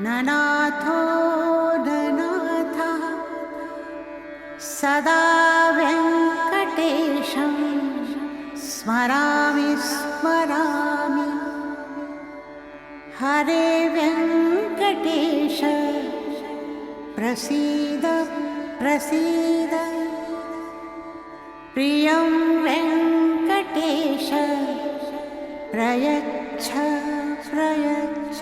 ननाथो ननाथः सदा वेङ्कटेशं स्मरामि स्मरामि। हरे वेङ्कटेश प्रसीद प्रसीद। प्रियं वेङ्कटेश प्रयच्छ प्रयच्छ।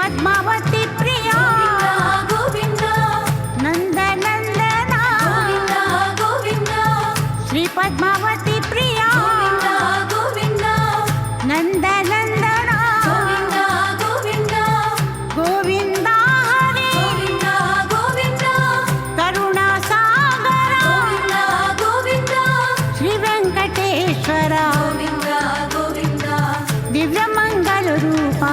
पद्मावती प्रिया गोविंद नंद नंदना गोविंद। श्री पद्मावती प्रिया गोविंद नंद नंदना गोविंद। गोविंद हरे गोविंद करुणा सागर गोविंद। श्री वेंकटेश्वर गोविंद दिव्य मंगल रूपा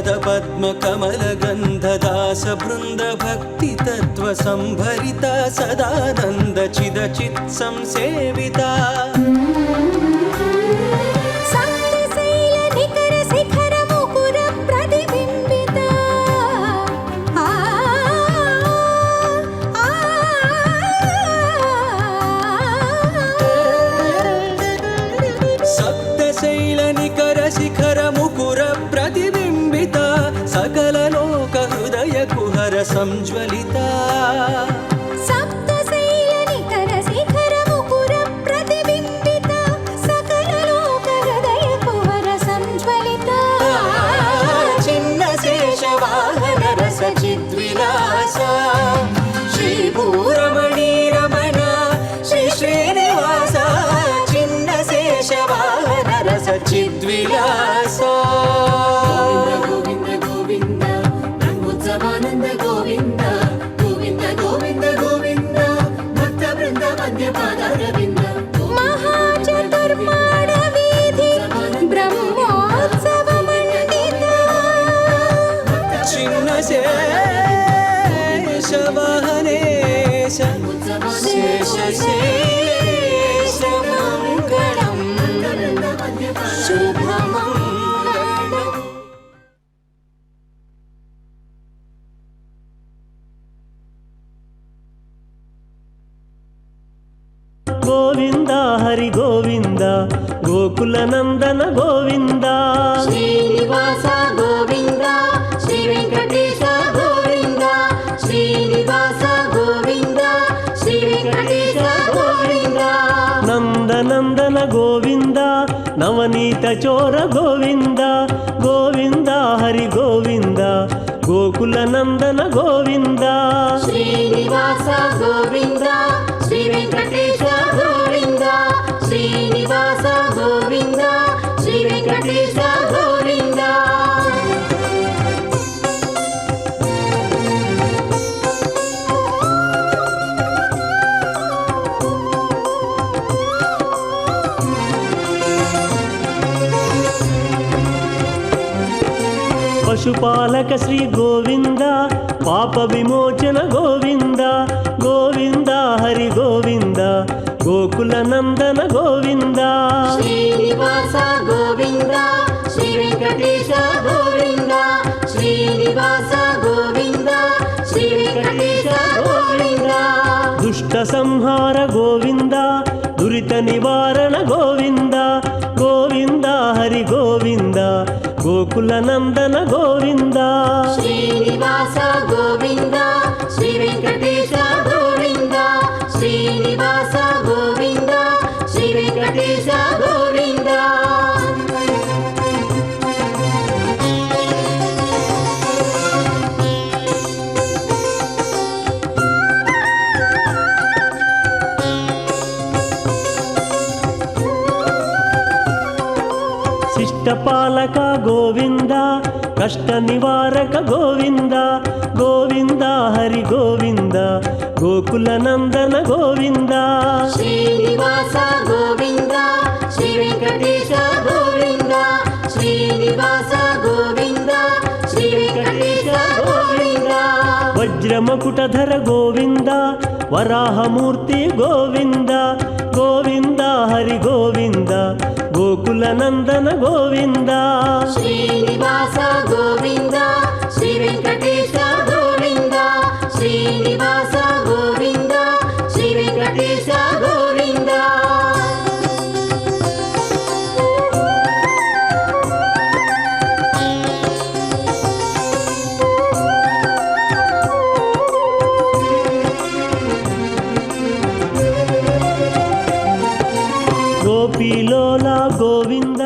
तत्त्वसंभरिता सदानन्द चिदचित् संसेविता संज्वलिता सप्तशैलनिकर शिखर मुकुर प्रतिबिम्बिता सकललोक हृदय कुहर संज्वलिता छिन्नशेषवाहन रस चिद्विलासा श्रीभूरमणि रमण श्री श्रीनिवासा छिन्नशेषवाहन रस चिद्विलासा आनंद गोविंद गोविंद गोविंद गोविंद भक्त वृंद मध्य पादारविंद महाचतुर्माण वीधि ब्रह्मोत्सव मंडित छिन्नशेष वाहनेश शेष शेष मंगलम शुभमं गोविंद हरि गोविंद गोकुल नंदन गोविंद श्रीनिवास गोविंद श्री वेंकटेश गोविंद श्रीनिवास गोविंद श्री वेंकटेश गोविंद नंद नंदन गोविंद नवनीत चोर गोविंद गोविंद हरि गोविंद गोकुल नंदन गोविंद श्रीनिवास गोविंद श्री वेंकटेश गोविंद श्रीनिवास गोविंद श्री वेंकटेश गोविंद पशुपालक श्री गोविंद पाप विमोचन गोविंद गोविंद हरि गोविंद गोकुल नंदन गोविंद श्रीनिवास गोविंद श्री वेंकटेश गोविंद श्रीनिवास गोविंद श्री वेंकटेश गोविंद दुष्ट संहार गोविंद दुरित निवारण गोविंद गोविंद हरि गोविंद गोकुल नंदन गोविंद श्रीनिवास गोविंद श्री वेंकटेश गोविंद श्रीनिवास गोविंद श्री वेंकटेश गोविंद शिष्टपालक गोविंद कष्ट निवारक गोविंद गोविंद हरि गोविंद गोकुल नंदन गोविंद श्रीनिवास गोविंद श्री वेंकटेश गोविंद श्रीनिवास गोविंद श्री वेंकटेश गोविंद वज्रमकुटधर गोविंद वराहमूर्ति गोविंद गोविंद हरि गोविंद गोकुल नंदन गोविंद श्रीनिवास गोविंद श्री वेंकटेश गोविंद श्रीनिवास गोविंद श्री वेंकटेश गोविंद गोपीलोला गोविंद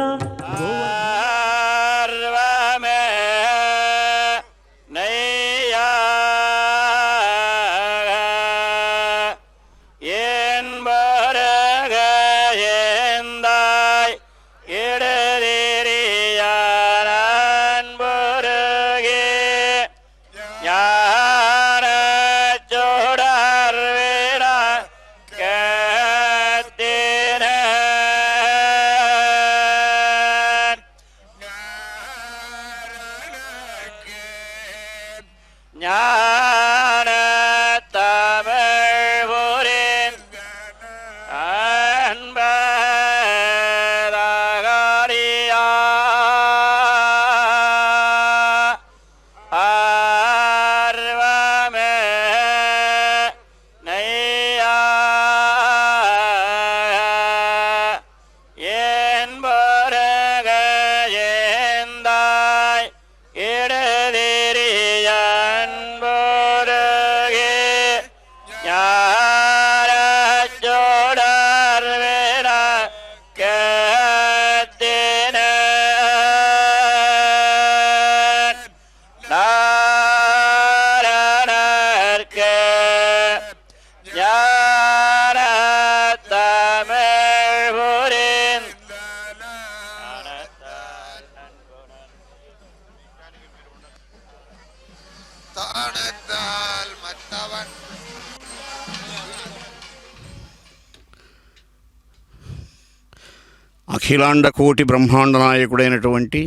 అఖిలాండ కోటి బ్రహ్మాండ నాయకుడైనటువంటి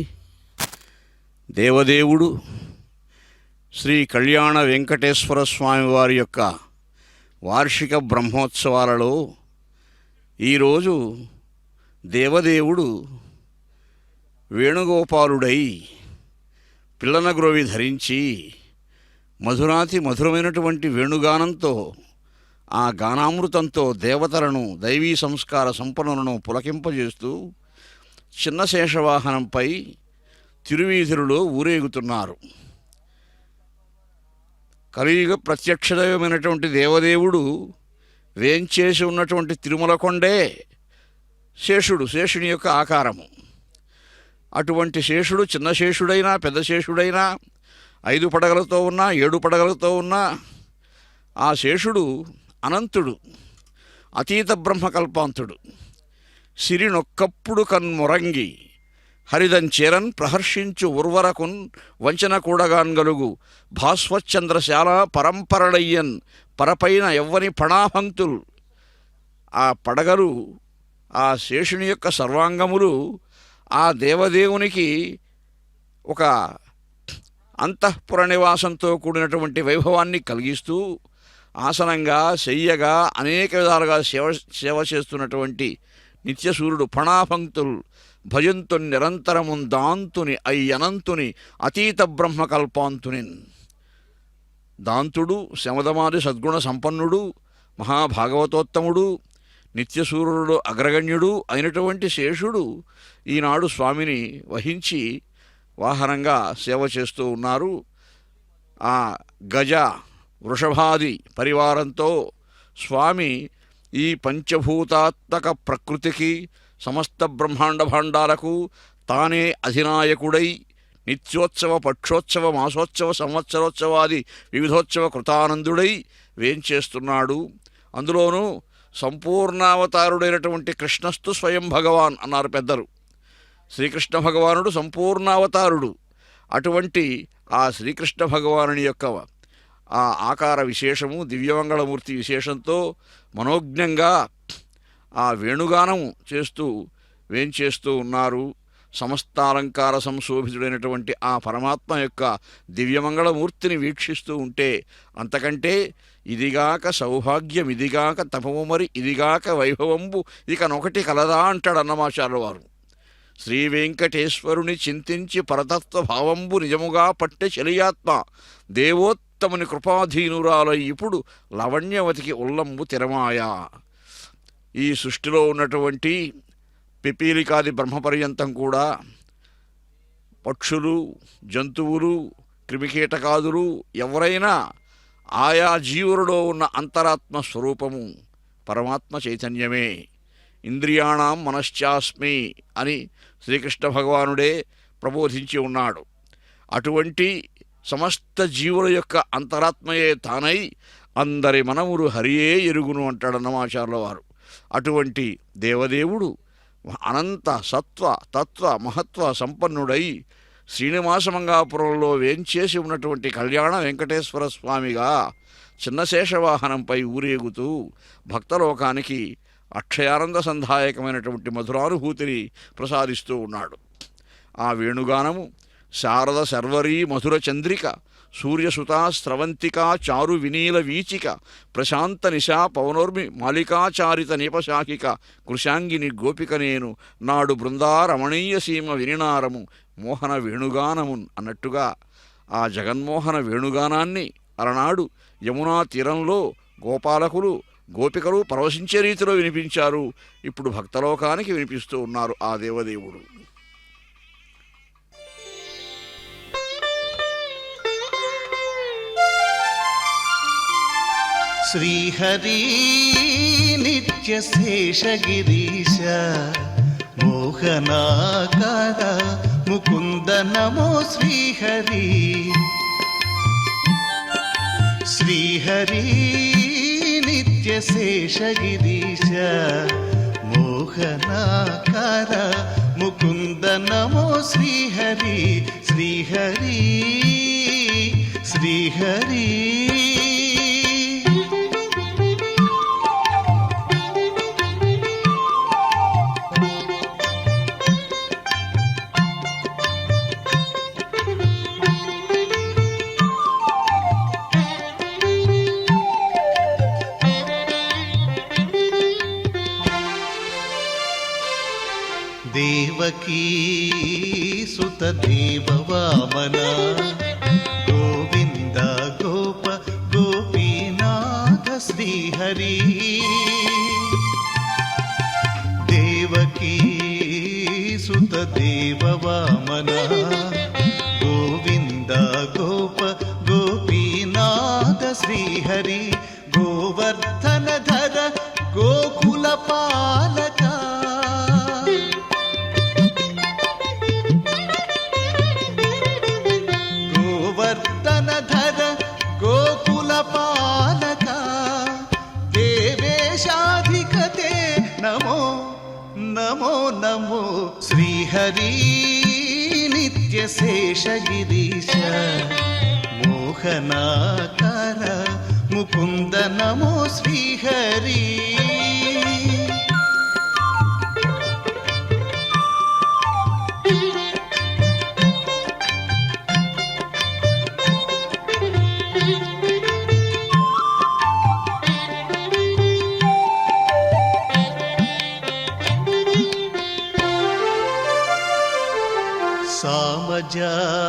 దేవదేవుడు శ్రీ కళ్యాణ వెంకటేశ్వర స్వామి వారి యొక్క వార్షిక బ్రహ్మోత్సవాలలో ఈరోజు దేవదేవుడు వేణుగోపాలుడై పిల్లనగ్రోవి ధరించి మధురాతి మధురమైనటువంటి వేణుగానంతో ఆ గానామృతంతో దేవతలను దైవీ సంస్కార సంపన్నులను పులకింపజేస్తూ చిన్న శేషవాహనంపై తిరువీధులలో ఊరేగుతున్నారు. కలియుగ ప్రత్యక్ష దైవమైనటువంటి దేవదేవుడు వేంచేసి ఉన్నటువంటి తిరుమల కొండే శేషుని యొక్క ఆకారము. అటువంటి శేషుడు చిన్న శేషుడైనా పెద్ద శేషుడైనా 5 పడగలతో ఉన్నా 7 పడగలతో ఉన్నా ఆ శేషుడు అనంతుడు, అతీత బ్రహ్మకల్పాంతుడు. సిరినొక్కప్పుడు కన్మొరంగి హరిదంచేరన్ ప్రహర్షించు ఉర్వరకున్ వంచన కూడగాన్గలుగు భాస్వచ్చంద్రశాల పరంపరలయ్యన్ పరపైన ఎవ్వని పణాభంక్తుల్. ఆ పడగలు ఆ శేషుని యొక్క సర్వాంగములు ఆ దేవదేవునికి ఒక అంతఃపుర నివాసంతో కూడినటువంటి వైభవాన్ని కలిగిస్తూ ఆసనంగా శయ్యగా అనేక విధాలుగా సేవ చేస్తున్నటువంటి నిత్యసూరుడు ఫణాభంక్తుల్ భజంతు నిరంతరమున్ దాంతుని అయ్యనంతుని అతీత బ్రహ్మకల్పాంతుని. దాంతుడు శమదమాది సద్గుణ సంపన్నుడు మహాభాగవతోత్తముడు నిత్యసూరుడు అగ్రగణ్యుడు అయినటువంటి శేషుడు ఈనాడు స్వామిని వహించి వాహనంగా సేవ చేస్తూ ఉన్నారు. ఆ గజ వృషభాది పరివారంతో స్వామి ఈ పంచభూతాత్మక ప్రకృతికి సమస్త బ్రహ్మాండ భాండాలకు తానే అధినాయకుడై నిత్యోత్సవ పక్షోత్సవ మాసోత్సవ సంవత్సరోత్సవాది వివిధోత్సవ కృతానందుడై వేంచేస్తున్నాడు. అందులోనూ సంపూర్ణావతారుడైనటువంటి కృష్ణస్తు స్వయం భగవాన్ అన్నారు పెద్దలు. శ్రీకృష్ణ భగవానుడు సంపూర్ణావతారుడు. అటువంటి ఆ శ్రీకృష్ణ భగవానుని యొక్క ఆ ఆకార విశేషము దివ్యమంగళమూర్తి విశేషంతో మనోజ్ఞంగా ఆ వేణుగానం చేస్తూ వేంచేస్తూ ఉన్నారు. సమస్తాలంకార సంశోభితుడైనటువంటి ఆ పరమాత్మ యొక్క దివ్యమంగళమూర్తిని వీక్షిస్తూ ఉంటే అంతకంటే ఇదిగాక సౌభాగ్యం ఇదిగాక తపము మరి ఇదిగాక వైభవంబు ఇక నొకటి కలదా అంటాడు అన్నమాచార్యుల వారు. శ్రీ వెంకటేశ్వరుని చింతించి పరతత్వ భావంబు నిజముగా పట్టె చెలియాత్మ దేవోత్తముని కృపాధీనురాలై ఇప్పుడు లవణ్యవతికి ఉల్లంబు తిరమాయా. ఈ సృష్టిలో ఉన్నటువంటి పిపీలికాది బ్రహ్మపర్యంతం కూడా పక్షులు జంతువులు క్రిమికీటకాదులు ఎవరైనా ఆయా జీవులలో ఉన్న అంతరాత్మ స్వరూపము పరమాత్మ చైతన్యమే. ఇంద్రియాణం మనశ్చాస్మి అని శ్రీకృష్ణ భగవానుడే ప్రబోధించి ఉన్నాడు. అటువంటి సమస్త జీవుల యొక్క అంతరాత్మయే తానై అందరి మనములు హరియే ఎరుగును అంటాడన్నమాచార్యుల వారు. అటువంటి దేవదేవుడు అనంత సత్వ తత్వ మహత్వ సంపన్నుడై శ్రీనివాసమంగాపురంలో వేంచేసి ఉన్నటువంటి కళ్యాణ వెంకటేశ్వర స్వామిగా చిన్నశేషవాహనంపై ఊరేగుతూ భక్తలోకానికి అక్షయానంద సంధాయకమైనటువంటి మధురానుభూతిని ప్రసాదిస్తూ ఉన్నాడు. ఆ వేణుగానము శారద శర్వరీ మధుర చంద్రిక సూర్యసుతా స్రవంతికా చారు వినీల వీచిక ప్రశాంత నిశా పవనోర్మి మాలికాచారిత నీపశాఖిక కృశాంగిని గోపిక నేను నాడు బృందారమణీయ సీమ వినినారము మోహన వేణుగానమున్ అన్నట్టుగా ఆ జగన్మోహన వేణుగానాన్ని అలనాడు యమునా తీరంలో గోపాలకులు గోపికలు పరవశించే రీతిలో వినిపించారు. ఇప్పుడు భక్తలోకానికి వినిపిస్తూ ఉన్నారు ఆ దేవదేవుడు. శ్రీహరి నిత్యశేషగిరీశ మోహనాకార ముకుంద నమో శ్రీహరి. శ్రీహరి నిత్యశేషగిరీశ మోహనాకార ముకుంద నమో శ్రీహరి. శ్రీహరి శ్రీహరి దేవకీ సుత దేవవామన గోవింద గోప గోపీనాథ శ్రీహరి దేవకీ సుత దేవవామన గోవింద గోప గోపీనాథ శ్రీహరి గోవర్ధనధర గోకుల పాలక గోవర్ధనధర గోకుల పాలక దేవేశాధికతే నమో నమో నమో శ్రీహరి నిత్యశేషగిరీశ మోహనాకర ముకుంద నమో శ్రీహరి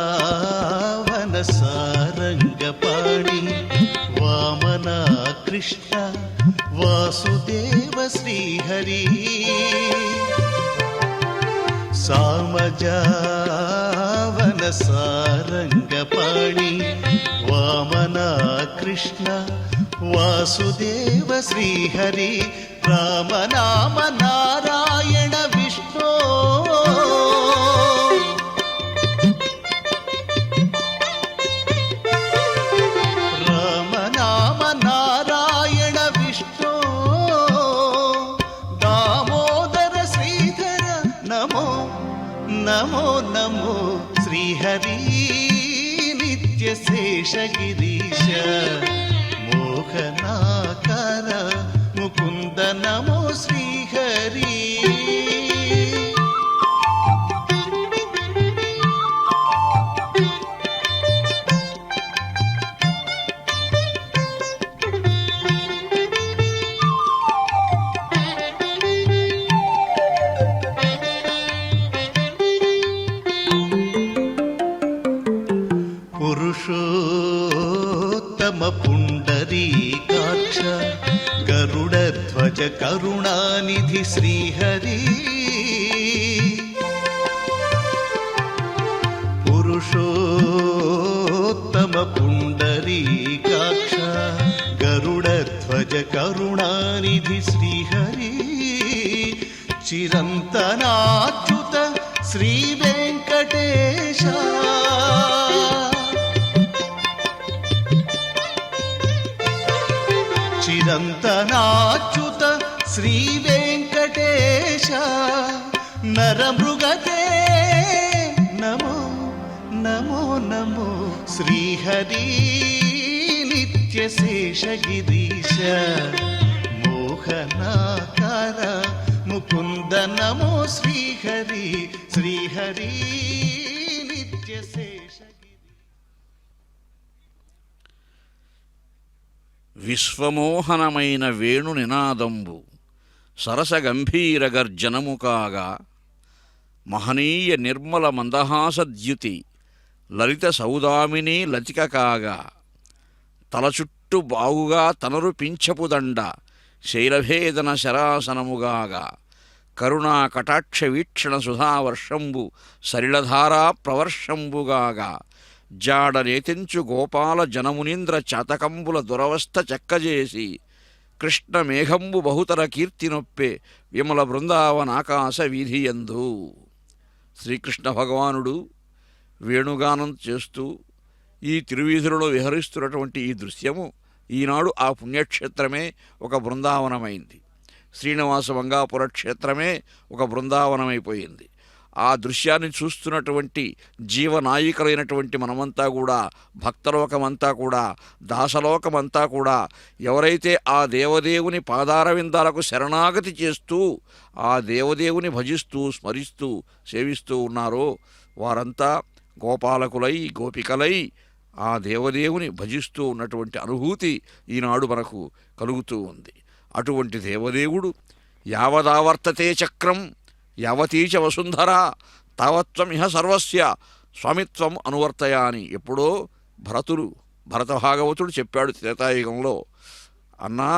సామజావన సారంగపాణి వామన కృష్ణ వాసుదేవ శ్రీహరి సామజావన సారంగపాణి వామన కృష్ణ వాసుదేవ శ్రీహరి రామనామ నారాయణ విష్ణు రామనామ నారాయణ విష్ణు దామోదర శ్రీధర నమో నమో నమో శ్రీహరి నిత్యశేషగిరీశ మోహనాకర ముకుంద నమో శ్రీహరి పురుషోత్తమ పుండరీకాక్ష గరుడధ్వజ కరుణానిధి శ్రీహరి పురుషోత్తమ పుండరీకాక్ష గరుడధ్వజ కరుణానిధి శ్రీహరి చిరంతనాచ్యుత శ్రీ వెంకటేశ చిరంతనాచ్యుత శ్రీ వెంకటేశ నరమృగతే నమో నమో నమో శ్రీహరి నిత్యశేషగిరీశ మోహనాకర ముకుంద నమో శ్రీహరి శ్రీహరి నిత్యశేషగిరి విశ్వమోహనమైన వేణు నినాదంబు సరస గంభీర గర్జనము కాగా మహనీయ నిర్మల మందహాసద్యుతి లలిత సౌదామిని లతిక కాగా తల చుట్టు బాగుగా తనరు పింఛపుదండ శైలభేదన శరాసనముగాగా కరుణా కటాక్ష వీక్షణ సుధావర్షంబు సరిళధారా ప్రవర్షంబుగాగా జాడ నేతించు గోపాల జనమునీంద్ర చాతకంబుల దురవస్థ చెక్కజేసి కృష్ణ మేఘంబు బహుతర కీర్తినొప్పే విమల బృందావనాకాశ వీధియందు శ్రీకృష్ణ భగవానుడు వేణుగానం చేస్తూ ఈ తిరువీధులలో విహరిస్తున్నటువంటి ఈ దృశ్యము ఈనాడు ఆ పుణ్యక్షేత్రమే ఒక బృందావనమైంది. శ్రీనివాస మంగాపుర క్షేత్రమే ఒక బృందావనమైపోయింది. ఆ దృశ్యాన్ని చూస్తున్నటువంటి జీవనాయికలైనటువంటి మనమంతా కూడా, భక్తలోకమంతా కూడా, దాసలోకమంతా కూడా ఎవరైతే ఆ దేవదేవుని పాదారవిందాలకు శరణాగతి చేస్తూ ఆ దేవదేవుని భజిస్తూ స్మరిస్తూ సేవిస్తూ ఉన్నారో వారంతా గోపాలకులై గోపికలై ఆ దేవదేవుని భజిస్తూ ఉన్నటువంటి అనుభూతి ఈనాడు మనకు కలుగుతూ ఉంది. అటువంటి దేవదేవుడు యావదావర్తతే చక్రం యావతీచ వసుంధర తావత్వం ఇహ సర్వస్య స్వామిత్వం అనువర్తయ అని ఎప్పుడో భరత భాగవతుడు చెప్పాడు త్రేతాయుగంలో. అన్నా,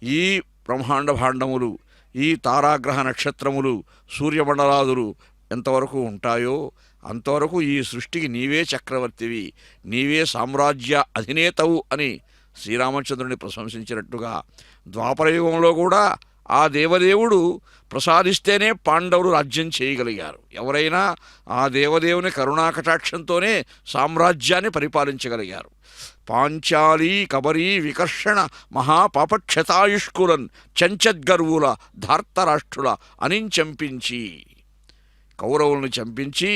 ఈ బ్రహ్మాండ భాండములు, ఈ తారాగ్రహ నక్షత్రములు, సూర్యమండలాదులు ఎంతవరకు ఉంటాయో అంతవరకు ఈ సృష్టికి నీవే చక్రవర్తివి, నీవే సామ్రాజ్య అధినేతవు అని శ్రీరామచంద్రుని ప్రశంసించినట్టుగా ద్వాపరయుగంలో కూడా ఆ దేవదేవుడు ప్రసాదిస్తేనే పాండవులు రాజ్యం చేయగలిగారు. ఎవరైనా ఆ దేవదేవుని కరుణాకటాక్షంతోనే సామ్రాజ్యాన్ని పరిపాలించగలిగారు. పాంచాలీ కబరీ వికర్షణ మహాపాపక్షతాయుష్కులన్ చంచద్గర్వుల ధార్తరాష్ట్రుల అనించంపించి, కౌరవులను చంపించి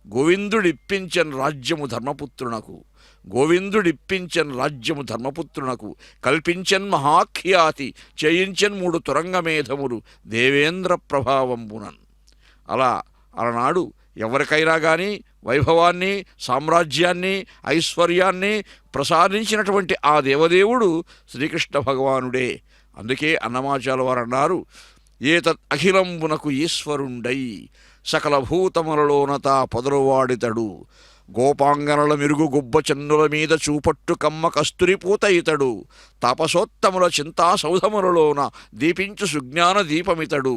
గోవిందుడిప్పించన్ రాజ్యము ధర్మపుత్రునకు, గోవిందుడిప్పించన్ రాజ్యము ధర్మపుత్రునకు కల్పించన్ మహాఖ్యాతి చేయించన్ 3 తురంగమేధములు దేవేంద్ర ప్రభావంబునన్. అలనాడు ఎవరికైనా కానీ వైభవాన్ని, సామ్రాజ్యాన్ని, ఐశ్వర్యాన్ని ప్రసాదించినటువంటి ఆ దేవదేవుడు శ్రీకృష్ణ భగవానుడే. అందుకే అన్నమాచార్యుల వారు అన్నారు, ఏతత్ అఖిలంబునకు ఈశ్వరుండై సకల భూతములలోనతా పొదరువాడితడు, గోపాంగనల మెరుగు గుబ్బ చెన్నుల మీద చూపట్టు కమ్మ కస్తురిపూత ఇతడు, తాపసోత్తముల చింతా సౌధములలోన దీపించు సుజ్ఞాన దీపమితడు,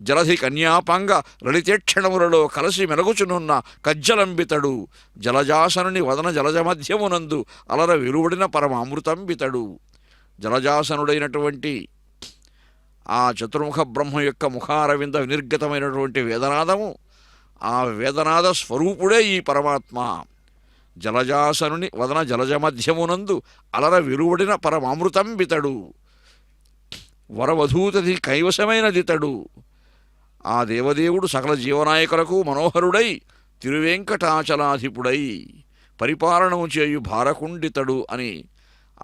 జలధి కన్యాపాంగ లలితేక్షణములలో కలసి మెలగుచునున్న కజ్జలంబితడు, జలజాసనుని వదన జలజ మధ్యమునందు అలర విలువడిన పరమామృతంబితడు. జలజాసనుడైనటువంటి ఆ చతుర్ముఖ బ్రహ్మ యొక్క ముఖారవింద వినిర్గతమైనటువంటి వేదనాదము, ఆ వేదనాద స్వరూపుడే ఈ పరమాత్మ. జలజాసనుని వదన జలజ మధ్యమునందు అలర విలువడిన పరమామృతంబితడు, వరవధూతది కైవశమైనదితడు. ఆ దేవదేవుడు సకల జీవనాయకులకు మనోహరుడై తిరువెంకటాచలాధిపుడై పరిపాలనము చేయు భారకుండితడు అని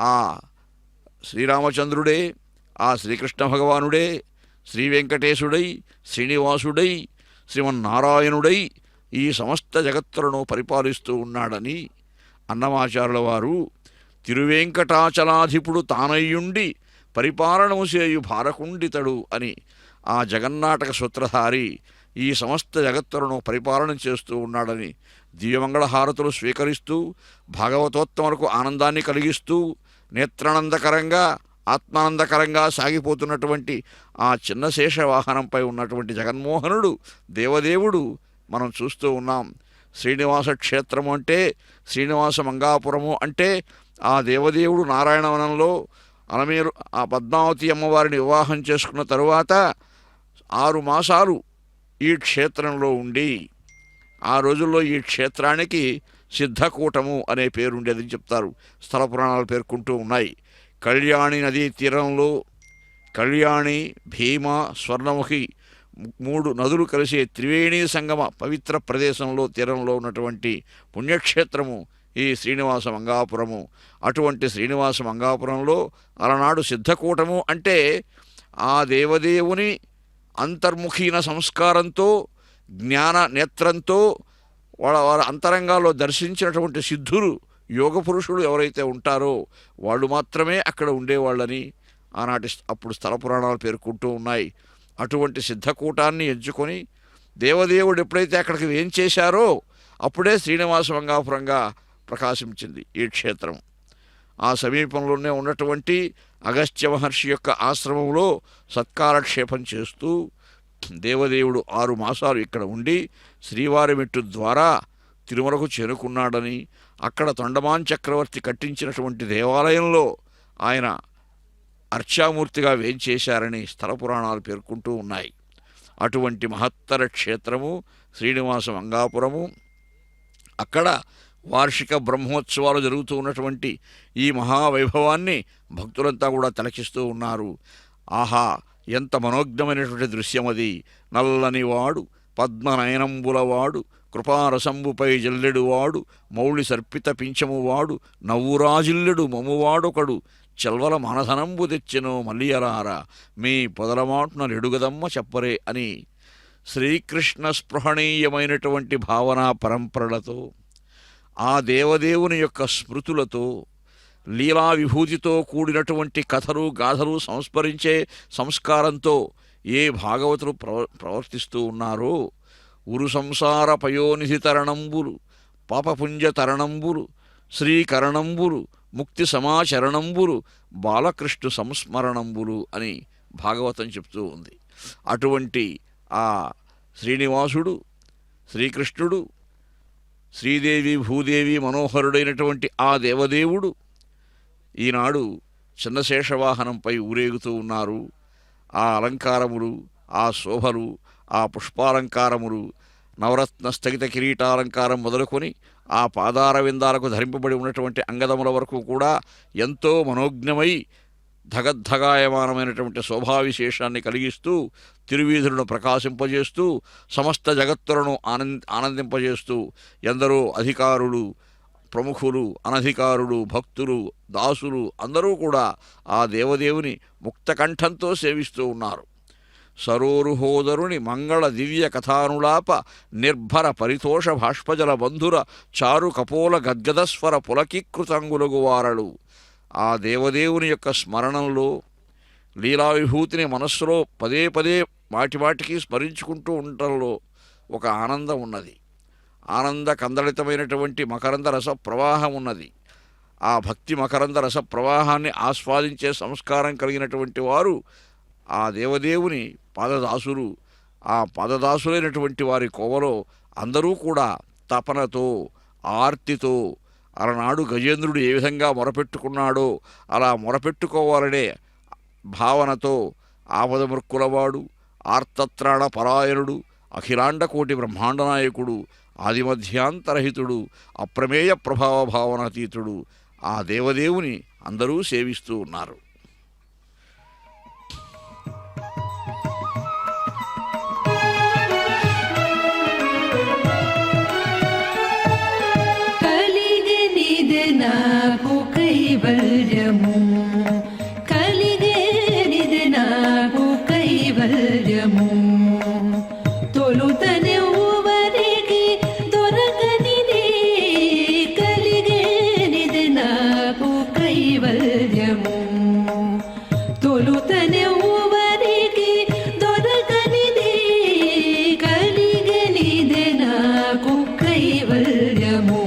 ఆ శ్రీరామచంద్రుడే, ఆ శ్రీకృష్ణ భగవానుడే శ్రీ వెంకటేశుడై, శ్రీనివాసుడై, శ్రీమన్నారాయణుడై ఈ సమస్త జగత్తులను పరిపాలిస్తూ ఉన్నాడని అన్నమాచార్యుల వారు తిరువెంకటాచలాధిపుడు తానయ్యుండి పరిపాలనము చేయు భారకుండితడు అని ఆ జగన్నాటక సూత్రధారి ఈ సమస్త జగత్తులను పరిపాలన చేస్తూ ఉన్నాడని దివ్యమంగళహారతులు స్వీకరిస్తూ భాగవతోత్తములకు ఆనందాన్ని కలిగిస్తూ నేత్రానందకరంగా ఆత్మానందకరంగా సాగిపోతున్నటువంటి ఆ చిన్న శేష వాహనంపై ఉన్నటువంటి జగన్మోహనుడు దేవదేవుడు మనం చూస్తూ ఉన్నాం. శ్రీనివాస క్షేత్రము అంటే, శ్రీనివాస మంగాపురము అంటే ఆ దేవదేవుడు నారాయణవనంలో అలమేరు ఆ పద్మావతి అమ్మవారిని వివాహం చేసుకున్న తరువాత 6 మాసాలు ఈ క్షేత్రంలో ఉండి, ఆ రోజుల్లో ఈ క్షేత్రానికి సిద్ధకూటము అనే పేరుండేదని చెప్తారు. స్థల పురాణాలు పేర్కొంటూ ఉన్నాయి. కళ్యాణి నదీ తీరంలో కళ్యాణి, భీమ, స్వర్ణముఖి 3 నదులు కలిసే త్రివేణీ సంగమ పవిత్ర ప్రదేశంలో తీరంలో ఉన్నటువంటి పుణ్యక్షేత్రము ఈ శ్రీనివాస మంగాపురము. అటువంటి శ్రీనివాస మంగాపురంలో అలనాడు సిద్ధకూటము అంటే ఆ దేవదేవుని అంతర్ముఖీన సంస్కారంతో, జ్ఞాన నేత్రంతో వాళ్ళ అంతరంగాల్లో దర్శించినటువంటి సిద్ధులు, యోగ పురుషులు ఎవరైతే ఉంటారో వాళ్ళు మాత్రమే అక్కడ ఉండేవాళ్ళని అప్పుడు స్థల పురాణాలు పేర్కొంటూ ఉన్నాయి. అటువంటి సిద్ధకూటాన్ని ఎంచుకొని దేవదేవుడు ఎప్పుడైతే అక్కడికి ఏం చేశారో అప్పుడే శ్రీనివాస మంగాపురంగా ప్రకాశించింది ఈ క్షేత్రం. ఆ సమీపంలోనే ఉన్నటువంటి అగస్త్య మహర్షి యొక్క ఆశ్రమంలో సత్కారక్షేపం చేస్తూ దేవదేవుడు 6 మాసాలు ఇక్కడ ఉండి శ్రీవారి మెట్టు ద్వారా తిరుమలకు చేరుకున్నాడని, అక్కడ తొండమాన్ చక్రవర్తి కట్టించినటువంటి దేవాలయంలో ఆయన అర్చామూర్తిగా వేంచేశారని స్థల పురాణాలు పేర్కొంటూ ఉన్నాయి. అటువంటి మహత్తర క్షేత్రము శ్రీనివాస మంగాపురము. అక్కడ వార్షిక బ్రహ్మోత్సవాలు జరుగుతూ ఉన్నటువంటి ఈ మహావైభవాన్ని భక్తులంతా కూడా తిలకిస్తూ ఉన్నారు. ఆహా, ఎంత మనోజ్ఞమైనటువంటి దృశ్యం అది! నల్లనివాడు, పద్మనయనంబులవాడు, కృపారసంబుపై జల్లెడువాడు, మౌళి సర్పిత పింఛమువాడు, నవ్వురాజిల్లెడు మమువాడొకడు, చెల్వల మనధనంబు తెచ్చెనో మల్లియరారా, మీ పొదలమాటున నెడుగదమ్మ చెప్పరే అని శ్రీకృష్ణ స్పృహణీయమైనటువంటి భావనా పరంపరలతో, ఆ దేవదేవుని యొక్క స్మృతులతో, లీలా విభూతితో కూడినటువంటి కథలు గాథలు సంస్మరించే సంస్కారంతో ఏ భాగవతులు ప్రవర్తిస్తూ ఉన్నారో ఉరు సంసార పయోనిధి తరణంబులు పాపపుంజ తరణంబులు శ్రీకరణంబులు ముక్తి సమాచరణంబులు బాలకృష్ణ సంస్మరణంబులు అని భాగవతం చెప్తూ ఉంది. అటువంటి ఆ శ్రీనివాసుడు, శ్రీకృష్ణుడు, శ్రీదేవి భూదేవి మనోహరుడైనటువంటి ఆ దేవదేవుడు ఈనాడు చిన్నశేషవాహనంపై ఊరేగుతూ ఉన్నారు. ఆ అలంకారములు, ఆ శోభలు, ఆ పుష్పాలంకారములు, నవరత్న స్థగిత కిరీటాలంకారం మొదలుకొని ఆ పాదార విందాలకు ధరింపబడి ఉన్నటువంటి అంగదముల వరకు కూడా ఎంతో మనోజ్ఞమై ధగద్ధగాయమానమైనటువంటి శోభావిశేషాన్ని కలిగిస్తూ తిరువీధులను ప్రకాశింపజేస్తూ సమస్త జగత్తులను ఆనందింపజేస్తూ ఎందరో అధికారులు, ప్రముఖులు, అనధికారులు, భక్తులు, దాసులు అందరూ కూడా ఆ దేవదేవుని ముక్తకంఠంతో సేవిస్తూ ఉన్నారు. సరోరుహోదరుని మంగళ దివ్య కథానులాప నిర్భర పరితోష భాష్పజల బంధుర చారు కపోల గద్గదస్వర పులకీకృతంగులగు వారలు. ఆ దేవదేవుని యొక్క స్మరణంలో లీలా విభూతిని మనస్సులో పదే పదే మాటిమాటికి స్మరించుకుంటూ ఉండటంలో ఒక ఆనందం ఉన్నది. ఆనంద కందళితమైనటువంటి మకరంద రస ప్రవాహం ఉన్నది. ఆ భక్తి మకరంద రస ప్రవాహాన్ని ఆస్వాదించే సంస్కారం కలిగినటువంటి వారు ఆ దేవదేవుని పాదదాసులు. ఆ పాదదాసులైనటువంటి వారి కోవలో అందరూ కూడా తపనతో, ఆర్తితో, అలనాడు గజేంద్రుడు ఏ విధంగా మొరపెట్టుకున్నాడో అలా మొరపెట్టుకోవాలనే భావనతో ఆపదమృక్కులవాడు, ఆర్తత్రాణ పరాయణుడు, అఖిలాండకోటి బ్రహ్మాండనాయకుడు, ఆదిమధ్యాంతరహితుడు, అప్రమేయ ప్రభావ భావనాతీతుడు ఆ దేవదేవుని అందరూ సేవిస్తూ ఉన్నారు. నాకు కైవల్యము కలిగేనిది నాకు కైవల్యము తొలుతనెవ్వరికి దొరకనిది కలిగేనిది నాకు కైవల్యము తొలుతనెవ్వరికి దొరకనిది కలిగనిది నాకు కైవల్యము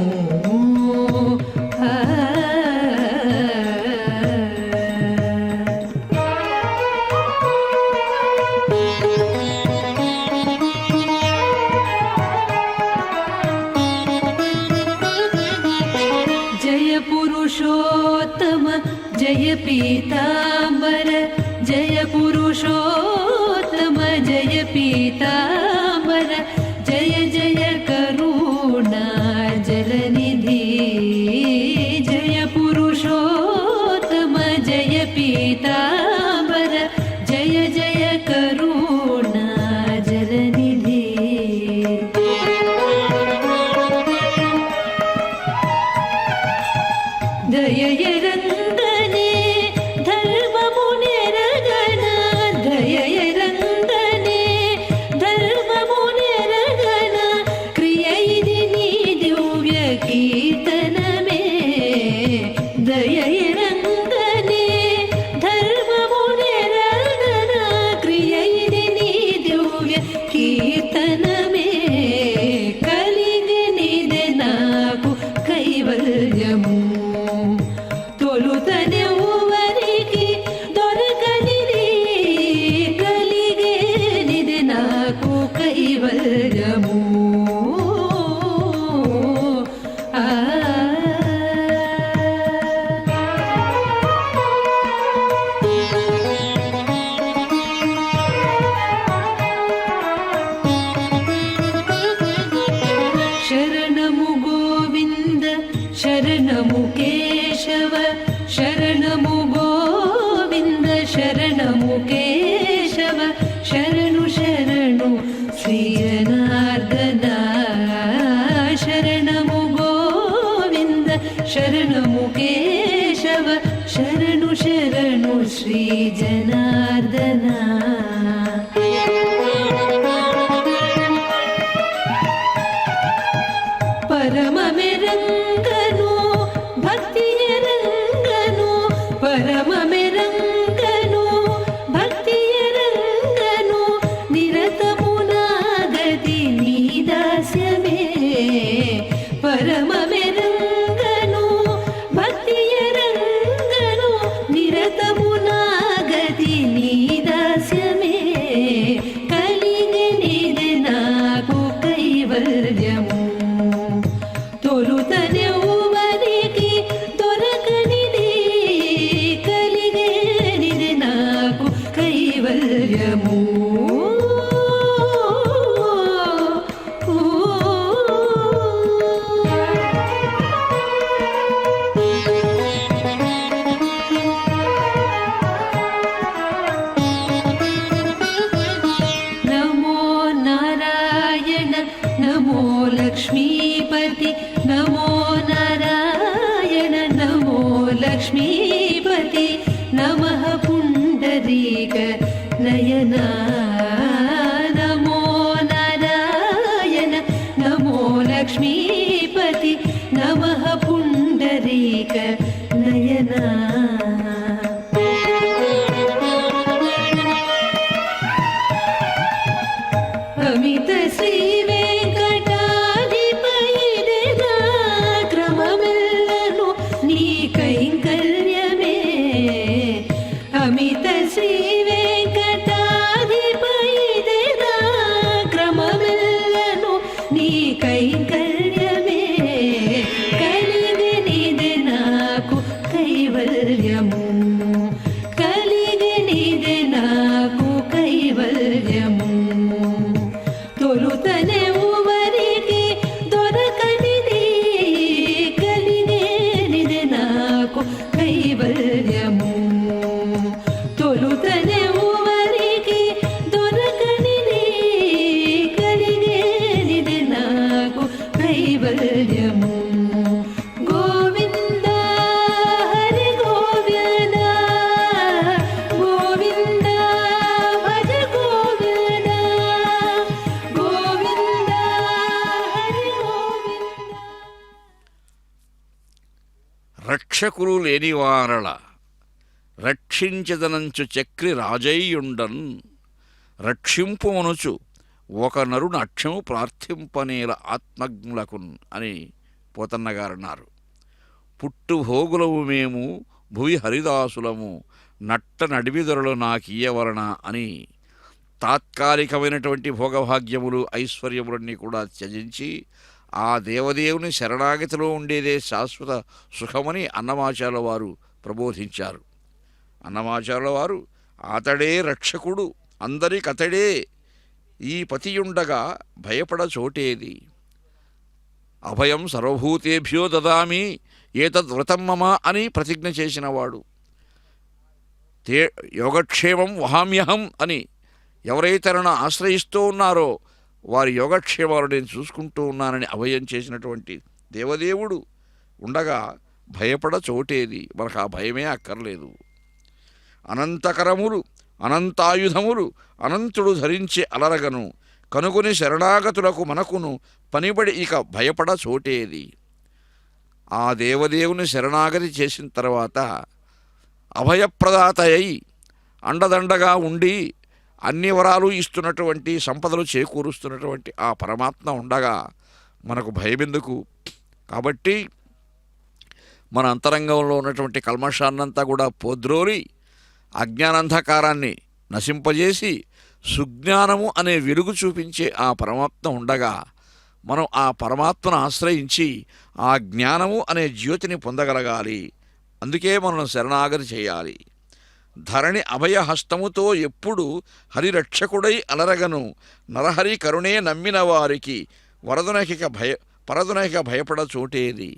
जय पीतांबर जय पुरुषोत्तम जय पीतांबर जय जय करुणा जलनिधि जय पुरुषोत्तम जय पीतांबर जय जय करुणा जलनिधि दययरंदने धर्ममुनेरगण दययरंदने धर्ममुनेरगण क्रियैदिनी दिव्य कीर्तनमे दययरंदने धर्ममुनेरगण क्रियैदिनी दिव्य कीर्तनमे కలిగనిది నాకు కైవల్యము తొలుతనెవ్వరికి దొరకనిది కలిగేనిది నాకు కైవల్యము శరణము గోవింద శరణము కేశవ శరణము గోవింద శరణము కేశవ శరణు శరణు శ్రీ జనార్దన శరణము గోవింద శరణము కేశవ శరణు శరణు శ్రీ జనార్దన పరమమెరంగను భక్తియరంగను పరమమెరంగను భక్తియరంగను అమిత శ్రీ వెంకటాధిపైదెనా క్రమమెల్లను నీ కైంకర్యమే అమిత శ్రీ వెంకటాధిపైదెనా క్రమమెల్లను నీ కైంకర్యమే కలిగనిదే నాకు కైవల్యము కలిగనిదే నాకు కైవల్యము తొలుతనే ఊవరికి దొరకనిది కలిగనిదే నాకు కైవల్యము తొలుతనే ఊవరికి దొరకనిది కలిగనిదే నాకు కైవల్యము గోవింద హరి గోవింద గోవింద భజ గోవింద గోవింద హరి గోవింద రక్షకులు లేనివారల రక్షించదనంచు చక్రి రాజయ్యుండన్ రక్షింపుమనుచు ఒక నరుని అక్షము ప్రార్థింపనేల ఆత్మజ్ఞులకున్ అని పోతన్నగారన్నారు. పుట్టుభోగులము మేము భువి హరిదాసులము నట్ట నడిమిదొరలు నాకియ్యవలన అని తాత్కాలికమైనటువంటి భోగభాగ్యములు ఐశ్వర్యములన్నీ కూడా త్యజించి ఆ దేవదేవుని శరణాగతిలో ఉండేదే శాశ్వత సుఖమని అన్నమాచార్యుల వారు ప్రబోధించారు. అన్నమాచార్యుల వారు అతడే రక్షకుడు అందరికతడే ఈ పతియుండగా భయపడ చోటేది అభయం సర్వభూతేభ్యో దదామి ఏతద్వ్రతం మమ అని ప్రతిజ్ఞ చేసినవాడు యోగక్షేమం వహామ్యహం అని ఎవరైతే నన్ను ఆశ్రయిస్తూ ఉన్నారో వారి యోగక్షేమాలు నేను చూసుకుంటూ ఉన్నానని అభయం చేసినటువంటి దేవదేవుడు ఉండగా భయపడ చోటేది మనకు ఆ భయమే అక్కర్లేదు. అనంతకరములు అనంతాయుధములు అనంతుడు ధరించే అలరగను కనుగొని శరణాగతులకు మనకును పనిబడి ఇక భయపడ చోటేది. ఆ దేవదేవుని శరణాగతి చేసిన తర్వాత అభయప్రదాత అయి అండదండగా ఉండి అన్ని వరాలు ఇస్తున్నటువంటి సంపదలు చేకూరుస్తున్నటువంటి ఆ పరమాత్మ ఉండగా మనకు భయమెందుకు? కాబట్టి మన అంతరంగంలో ఉన్నటువంటి కల్మషాన్నంతా కూడా పోద్రోలి అజ్ఞానాంధకారాన్ని నశింపజేసి సుజ్ఞానము అనే వెలుగు చూపించే ఆ పరమాత్మ ఉండగా మనం ఆ పరమాత్మను ఆశ్రయించి ఆ జ్ఞానము అనే జ్యోతిని పొందగలగాలి. అందుకే మనం శరణాగతి చేయాలి. ధరణి అభయహస్తముతో ఎప్పుడు హరిరక్షకుడై అలరగను నరహరి కరుణే నమ్మిన వారికి పరదునకిక భయపడ చోటేది.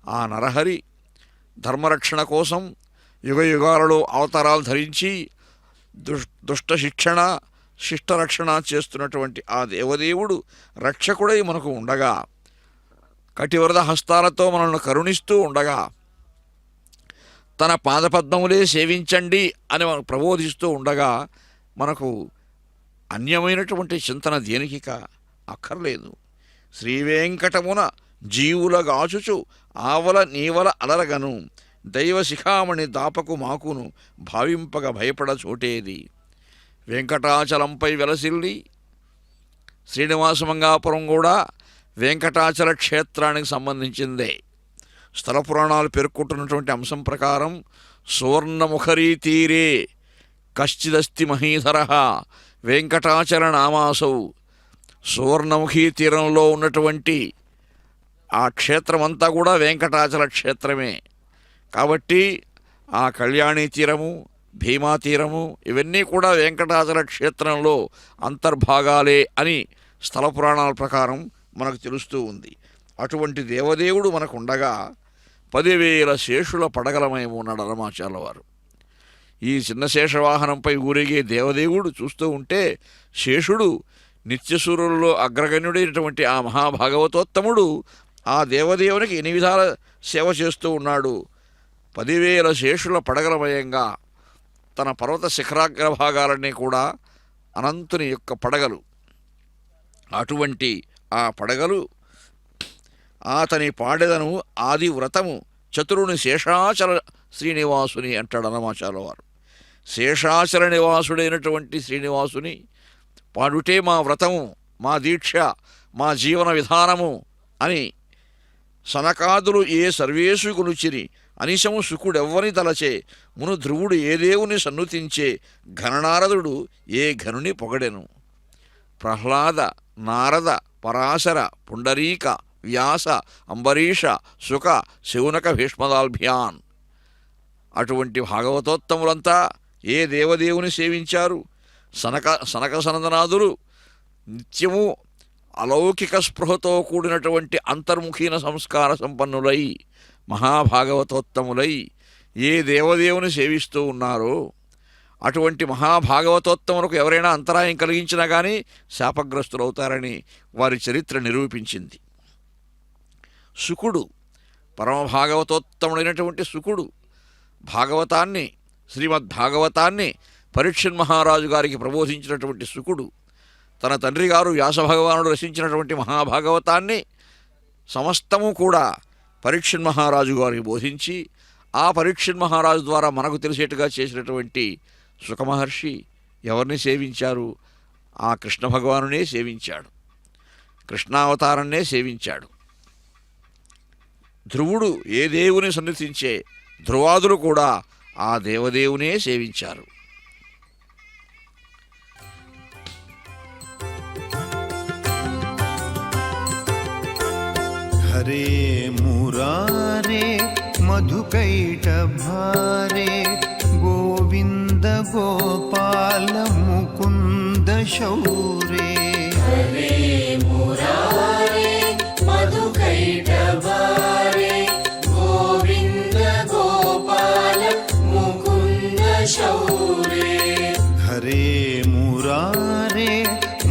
ఆ నరహరి ధర్మరక్షణ కోసం యుగయుగాలలో అవతారాలు ధరించి దుష్ట శిక్షణ శిష్టరక్షణ చేస్తున్నటువంటి ఆ దేవదేవుడు రక్షకుడై మనకు ఉండగా కటివరద హస్తాలతో మనల్ని కరుణిస్తూ ఉండగా తన పాదపద్మములే సేవించండి అని మనకు ప్రబోధిస్తూ ఉండగా మనకు అన్యమైనటువంటి చింతన దేనికిక అక్కర్లేదు. శ్రీవేంకటమున జీవులగాచుచు ఆవల నీవల అలరగను దైవ శిఖామణి దాపకు మాకును భావింపగ భయపడ చోటేది. వెంకటాచలంపై వెలసిల్లి శ్రీనివాసమంగాపురం కూడా వెంకటాచల క్షేత్రానికి సంబంధించిందే. స్థల పురాణాలు పేర్కొంటున్నటువంటి అంశం ప్రకారం సువర్ణముఖరీ తీరే కశ్చిదస్తి మహీధర వెంకటాచల నామాసౌ. సువర్ణముఖీ తీరంలో ఉన్నటువంటి ఆ క్షేత్రమంతా కూడా వెంకటాచల క్షేత్రమే. కాబట్టి ఆ కళ్యాణి తీరము భీమా తీరము ఇవన్నీ కూడా వెంకటాచల క్షేత్రంలో అంతర్భాగాలే అని స్థల పురాణాల ప్రకారం మనకు తెలుస్తూ ఉంది. అటువంటి దేవదేవుడు మనకు ఉండగా 10,000 శేషుల పడగలమై ఉన్నాడు అన్నమాచార్యుల వారు. ఈ చిన్న శేషవాహనంపై ఊరేగే దేవదేవుడు చూస్తూ ఉంటే శేషుడు నిత్యసూరులలో అగ్రగణ్యుడైనటువంటి ఆ మహాభాగవతోత్తముడు ఆ దేవదేవునికి 8 విధాల సేవ చేస్తూ ఉన్నాడు. 10,000 శేషుల పడగలమయంగా తన పర్వత శిఖరాగ్ర భాగాలన్నీ కూడా అనంతుని యొక్క పడగలు. అటువంటి ఆ పడగలు అతని పాడెదను ఆది వ్రతము చతురుని శేషాచల శ్రీనివాసుని అంటాడు అన్నమాచార్యుల వారు. శేషాచల నివాసుడైనటువంటి శ్రీనివాసుని పాడుటే మా వ్రతము, మా దీక్ష, మా జీవన విధానము అని సనకాదులు ఏ సర్వేషు కొలుచిరి అనిశము శుకుడెవ్వని తలచే మును ధ్రువుడు ఏ దేవుని సన్నుతించే ఘననారదుడు ఏ ఘనుని పొగడెను. ప్రహ్లాద, నారద, పరాశర, పుండరీక, వ్యాస, అంబరీష, శుక, శౌనక భీష్మదాల్భ్యాన్ అటువంటి భాగవతోత్తములంతా ఏ దేవదేవుని సేవించారు? సనక సనందనాదులు నిత్యము అలౌకిక స్పృహతో కూడినటువంటి అంతర్ముఖీన సంస్కార సంపన్నులై మహాభాగవతోత్తములై ఏ దేవదేవుని సేవిస్తూ ఉన్నారో అటువంటి మహాభాగవతోత్తములకు ఎవరైనా అంతరాయం కలిగించినా కానీ శాపగ్రస్తులవుతారని వారి చరిత్ర నిరూపించింది. శుకుడు, పరమభాగవతోత్తముడైనటువంటి శుకుడు భాగవతాన్ని, శ్రీమద్భాగవతాన్ని పరీక్షణ్ మహారాజు గారికి ప్రబోధించినటువంటి శుకుడు తన తండ్రి గారు వ్యాసభగవానుడు రచించినటువంటి మహాభాగవతాన్ని సమస్తము కూడా పరీక్షణ్ మహారాజు గారికి బోధించి ఆ పరీక్షణ్ మహారాజు ద్వారా మనకు తెలిసేట్టుగా చేసినటువంటి సుఖమహర్షి ఎవరిని సేవించారు? ఆ కృష్ణ భగవానునే సేవించాడు, కృష్ణావతారాన్నే సేవించాడు. ధ్రువుడు ఏ దేవుని సన్నిధించే ధ్రువాదులు కూడా ఆ దేవదేవునే సేవించారు. హరే మురారే మధుకైటభారే గోవింద గోపాల ముకుంద శౌరే. హరే మురారే మధుకైటభారే గోవింద గోపాల ముకుంద శౌరే. హరే మురారే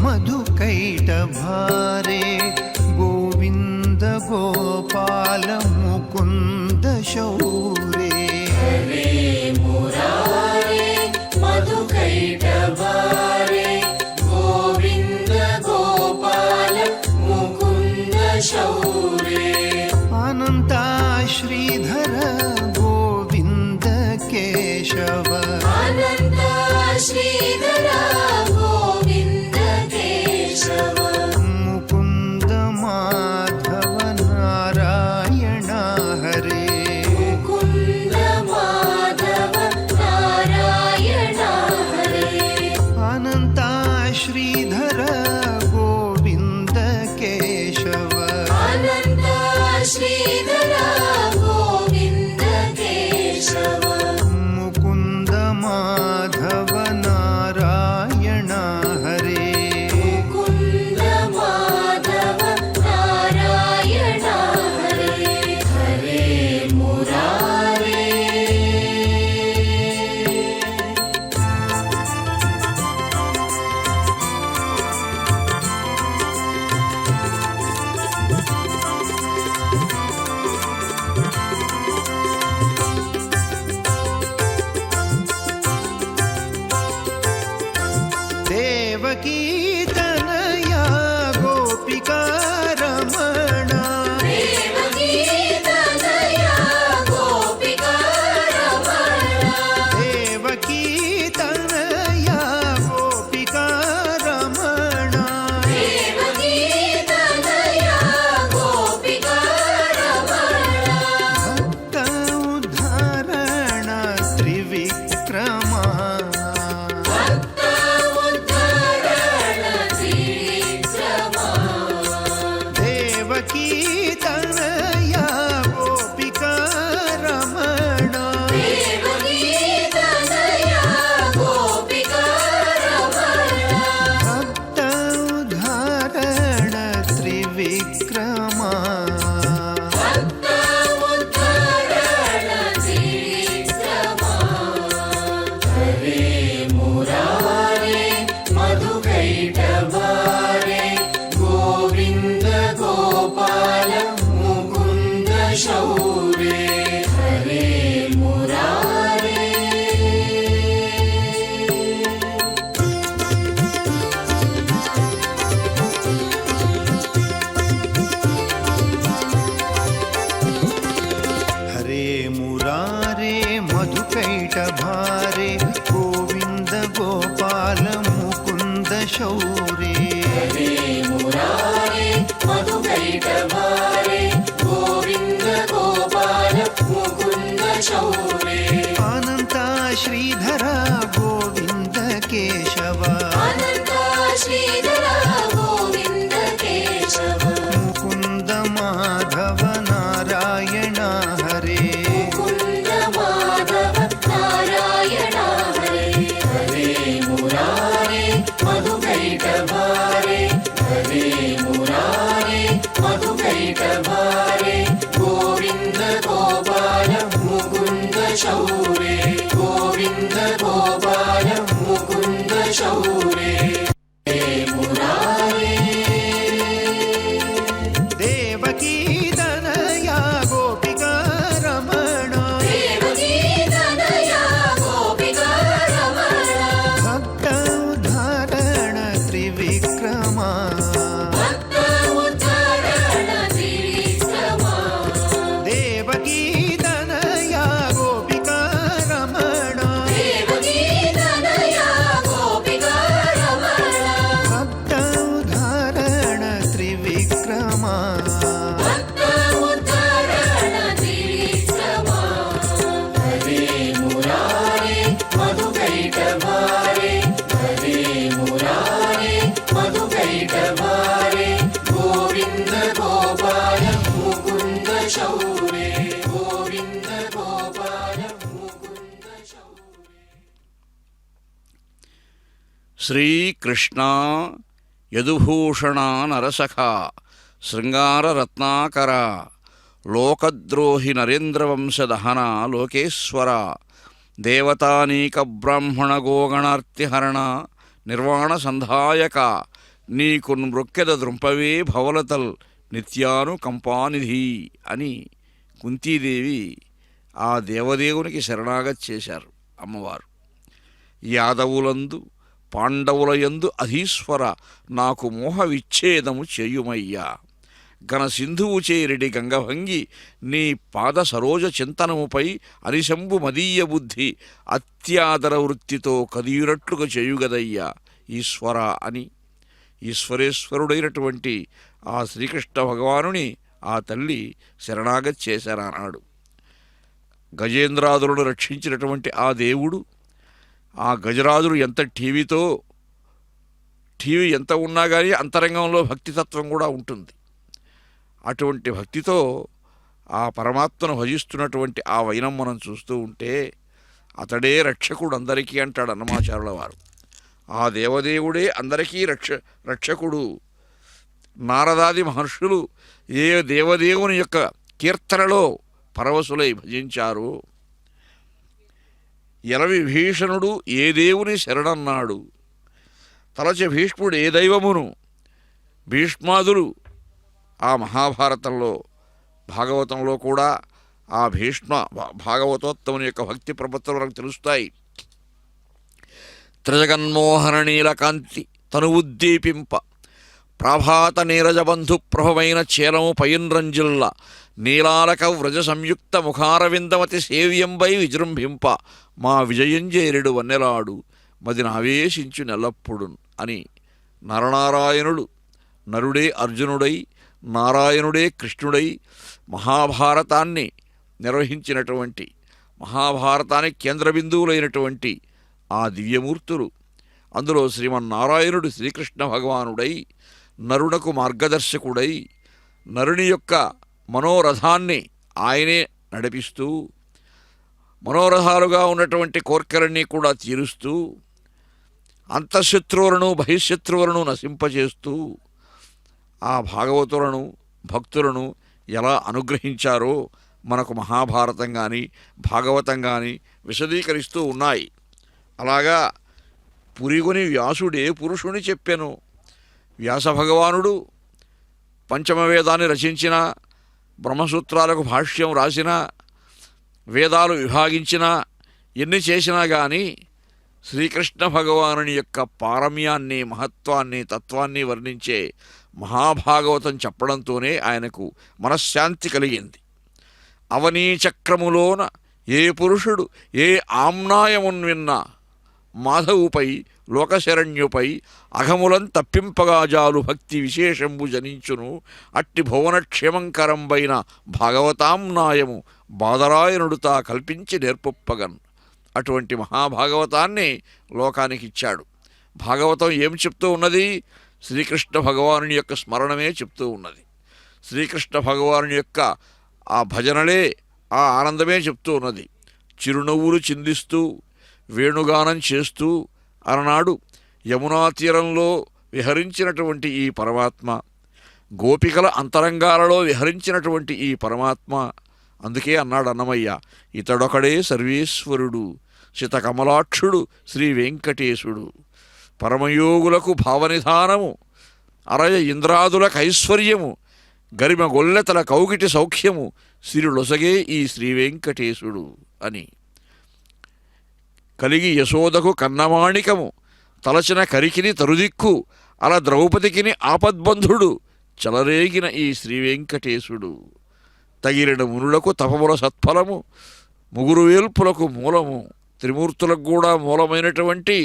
మధుకైటభారే గోవింద గోపాల ముకుంద శౌరే. హరే మురారే మధుకైటభారే గోవింద గోపాల ముకుంద శౌరే. అనంత శ్రీధర గోవింద కేశవ. అనంత శ్రీధర గోవింద కేశవ. ముకుంద మాధవ నారాయణ హరే. ముకుంద మాధవ నారాయణ హరే. అనంత శ్రీధర గోవింద కేశవ. అనంత శ్రీధర గోవింద కేశవ. ముకుంద మాధవ నారాయణ హరే. ముకుంద మాధవ నారాయణ హరే. హరే మురారే. దేవకీ తనయా గోపికా రమణ. దేవకీ తనయా గోపికా రమణ. దేవకీ తనయా గోపికా రమణ. దేవకీ తనయా గోపికా రమణ. భక్త ఉద్ధరణ త్రివిక్రమ. భక్త ఉద్ధరణ భక్త ఉద్ధరణ త్రివిక్రమా దేవకీ తనయ గోపికా రమణ దేవకీ తనయ గోపికా రమణ భక్త ఉద్ధరణ త్రివిక్రమా భక్త ఉద్ధరణ త్రివిక్రమా హరే మురారే మధుకైటభారే హరే మురారే మధుకైటభారే గోవింద గోపాల ముకుంద శౌరే గోవింద గోపాల ముకుంద శౌరే. శ్రీకృష్ణ యదుభూషణ నరసఖ శృంగారరత్నాకర లోకద్రోహి నరేంద్రవంశదహన లోకేశ్వర దేవతానీక బ్రాహ్మణ గోగణార్తిహరణ నిర్వాణ సంధాయక నీకు మృక్కెద దృంపవే భవలతల్ నిత్యానుకంపానిధి అని కుంతీదేవి ఆ దేవదేవునికి శరణాగతి చేశారు అమ్మవారు. యాదవులందు పాండవులయందు అధీశ్వర నాకు మోహ విచ్ఛేదము చేయుమయ్యా ఘన సింధువు చేరిడి గంగభంగి నీ పాద సరోజ చింతనముపై అరిశంభు మదీయ బుద్ధి అత్యాదర వృత్తితో కదియురట్లుగా చేయుగదయ్యా ఈశ్వర అని ఈశ్వరేశ్వరుడైనటువంటి ఆ శ్రీకృష్ణ భగవానుని ఆ తల్లి శరణాగతి చేశారన్నాడు. గజేంద్రాదులను రక్షించినటువంటి ఆ దేవుడు ఆ గజరాజులు ఎంత టీవీ ఎంత ఉన్నా కానీ అంతరంగంలో భక్తితత్వం కూడా ఉంటుంది. అటువంటి భక్తితో ఆ పరమాత్మను భజిస్తున్నటువంటి ఆ వైనం మనం చూస్తూ ఉంటే అతడే రక్షకుడు అందరికీ అంటాడు అన్నమాచారుల వారు. ఆ దేవదేవుడే అందరికీ రక్షకుడు. నారదాది మహర్షులు ఏ దేవదేవుని యొక్క కీర్తనలో పరవశులై భజించారు. విభీషణుడు ఏ దేవుని శరణన్నాడు, తలచి భీష్ముడు ఏ దైవమును, భీష్మాదులు ఆ మహాభారతంలో భాగవతంలో కూడా ఆ భాగవతోత్తముని యొక్క భక్తి ప్రపత్తులు మనకు తెలుస్తాయి. త్రిజగన్మోహన నీలకాంతి తను ఉద్దీపింప ప్రభాత నీరజబంధు ప్రభమైన చేలము పైన్రంజిల్ల నీలాలక వ్రజ సంయుక్త ముఖారవిందమతి సేవ్యంబై విజృంభింప మా విజయంజేరుడు వన్నెలాడు మదినావేశించు నెల్లప్పుడు అని నరనారాయణుడు నరుడే అర్జునుడై నారాయణుడే కృష్ణుడై మహాభారతాన్ని నిర్వహించినటువంటి మహాభారతానికి కేంద్రబిందువులైనటువంటి ఆ దివ్యమూర్తులు. అందులో శ్రీమన్నారాయణుడు శ్రీకృష్ణ భగవానుడై నరునకు మార్గదర్శకుడై నరుని యొక్క మనోరథాన్ని ఆయనే నడిపిస్తూ మనోరథాలుగా ఉన్నటువంటి కోర్కెలన్నీ కూడా తీరుస్తూ అంతఃశత్రువులను బహిశత్రువులను నశింపచేస్తూ ఆ భాగవతులను భక్తులను ఎలా అనుగ్రహించారో మనకు మహాభారతం కానీ భాగవతం కానీ విశదీకరిస్తూ ఉన్నాయి. అలాగా పురిగొని వ్యాసుడే పురుషుని చెప్పెను. వ్యాస భగవానుడు పంచమవేదాన్ని రచించిన, బ్రహ్మసూత్రాలకు భాష్యం రాసిన, వేదాలు విభాగించిన, ఎన్ని చేసినా కానీ శ్రీకృష్ణ భగవానుని యొక్క పారమ్యాన్ని మహత్వాన్ని తత్వాన్ని వర్ణించే మహాభాగవతం చెప్పడంతోనే ఆయనకు మనశ్శాంతి కలిగింది. అవనీ చక్రములోన ఏ పురుషుడు ఏ ఆమ్నాయమున్ విన్నా మాధవుపై లోకశరణ్యుపై అఘములం తప్పింపగా జాలు భక్తి విశేషంబు జనించును అట్టి భువనక్షేమంకరంబైన భాగవతాంనాయము బాదరాయనుడు తా కల్పించి నేర్పొప్పగన్. అటువంటి మహాభాగవతాన్ని లోకానికిచ్చాడు. భాగవతం ఏం చెప్తూ ఉన్నది? శ్రీకృష్ణ భగవానుని యొక్క స్మరణమే చెప్తూ ఉన్నది. శ్రీకృష్ణ భగవానుని యొక్క ఆ భజనలే ఆ ఆనందమే చెప్తూ ఉన్నది. చిరునవ్వులు చిందిస్తూ వేణుగానం చేస్తూ అలనాడు యమునా తీరంలో విహరించినటువంటి ఈ పరమాత్మ, గోపికల అంతరంగాలలో విహరించినటువంటి ఈ పరమాత్మ. అందుకే అన్నాడు అన్నమయ్య, ఇతడొకడే సర్వేశ్వరుడు శితకమలాక్షుడు శ్రీ వెంకటేశుడు. పరమయోగులకు భావనిధానము, అరయ ఇంద్రాదులకు ఐశ్వర్యము, గరిమ గొల్లెతల కౌగిటి సౌఖ్యము సిరులొసగే ఈ శ్రీ వెంకటేశుడు అని. కలిగి యశోదకు కన్నమాణికము, తలచిన కరికిని తరుదిక్కు, అలా ద్రౌపదికిని ఆపద్బంధుడు చెలరేగిన ఈ శ్రీ వెంకటేశుడు తగిలిన మునులకు తపముల సత్ఫలము ముగురు వేల్పులకు మూలము త్రిమూర్తులకు కూడా మూలమైనటువంటి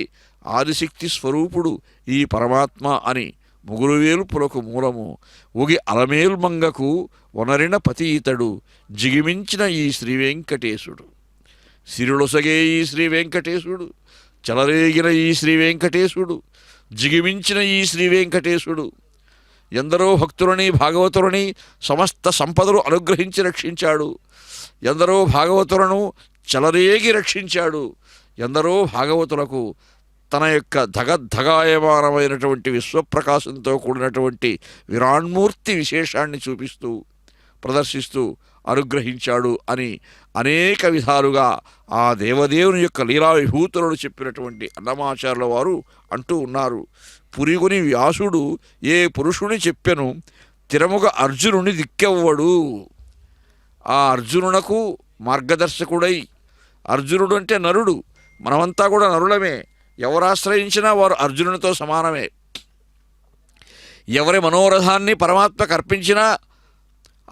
ఆదిశక్తి స్వరూపుడు ఈ పరమాత్మ అని ముగురు వేల్పులకు మూలము ఒగి అలమేల్మంగకు వనరిన పతీతడు జిగిమించిన ఈ శ్రీ వెంకటేశుడు సిరులొసగే ఈ శ్రీ వెంకటేశుడు చెలరేగిన ఈ శ్రీ వెంకటేశుడు జిగిమించిన ఈ శ్రీ వెంకటేశుడు ఎందరో భక్తులని భాగవతులని సమస్త సంపదలు అనుగ్రహించి రక్షించాడు. ఎందరో భాగవతులను చెలరేగి రక్షించాడు. ఎందరో భాగవతులకు తన యొక్క ధగద్ధగాయమానమైనటువంటి విశ్వప్రకాశంతో కూడినటువంటి విరాణ్మూర్తి విశేషాన్ని చూపిస్తూ ప్రదర్శిస్తూ అనుగ్రహించాడు అని అనేక విధాలుగా ఆ దేవదేవుని యొక్క లీలా విభూతులను చెప్పినటువంటి అన్నమాచార్యుల వారు అంటూ ఉన్నారు. పురిగుని వ్యాసుడు ఏ పురుషుని చెప్పెను తిరముగ అర్జునుని దిక్కెవ్వడు. ఆ అర్జునునకు మార్గదర్శకుడై, అర్జునుడు అంటే నరుడు, మనమంతా కూడా నరులమే, ఎవరు ఆశ్రయించినా వారు అర్జునునితో సమానమే. ఎవరి మనోరథాన్ని పరమాత్మకు అర్పించినా,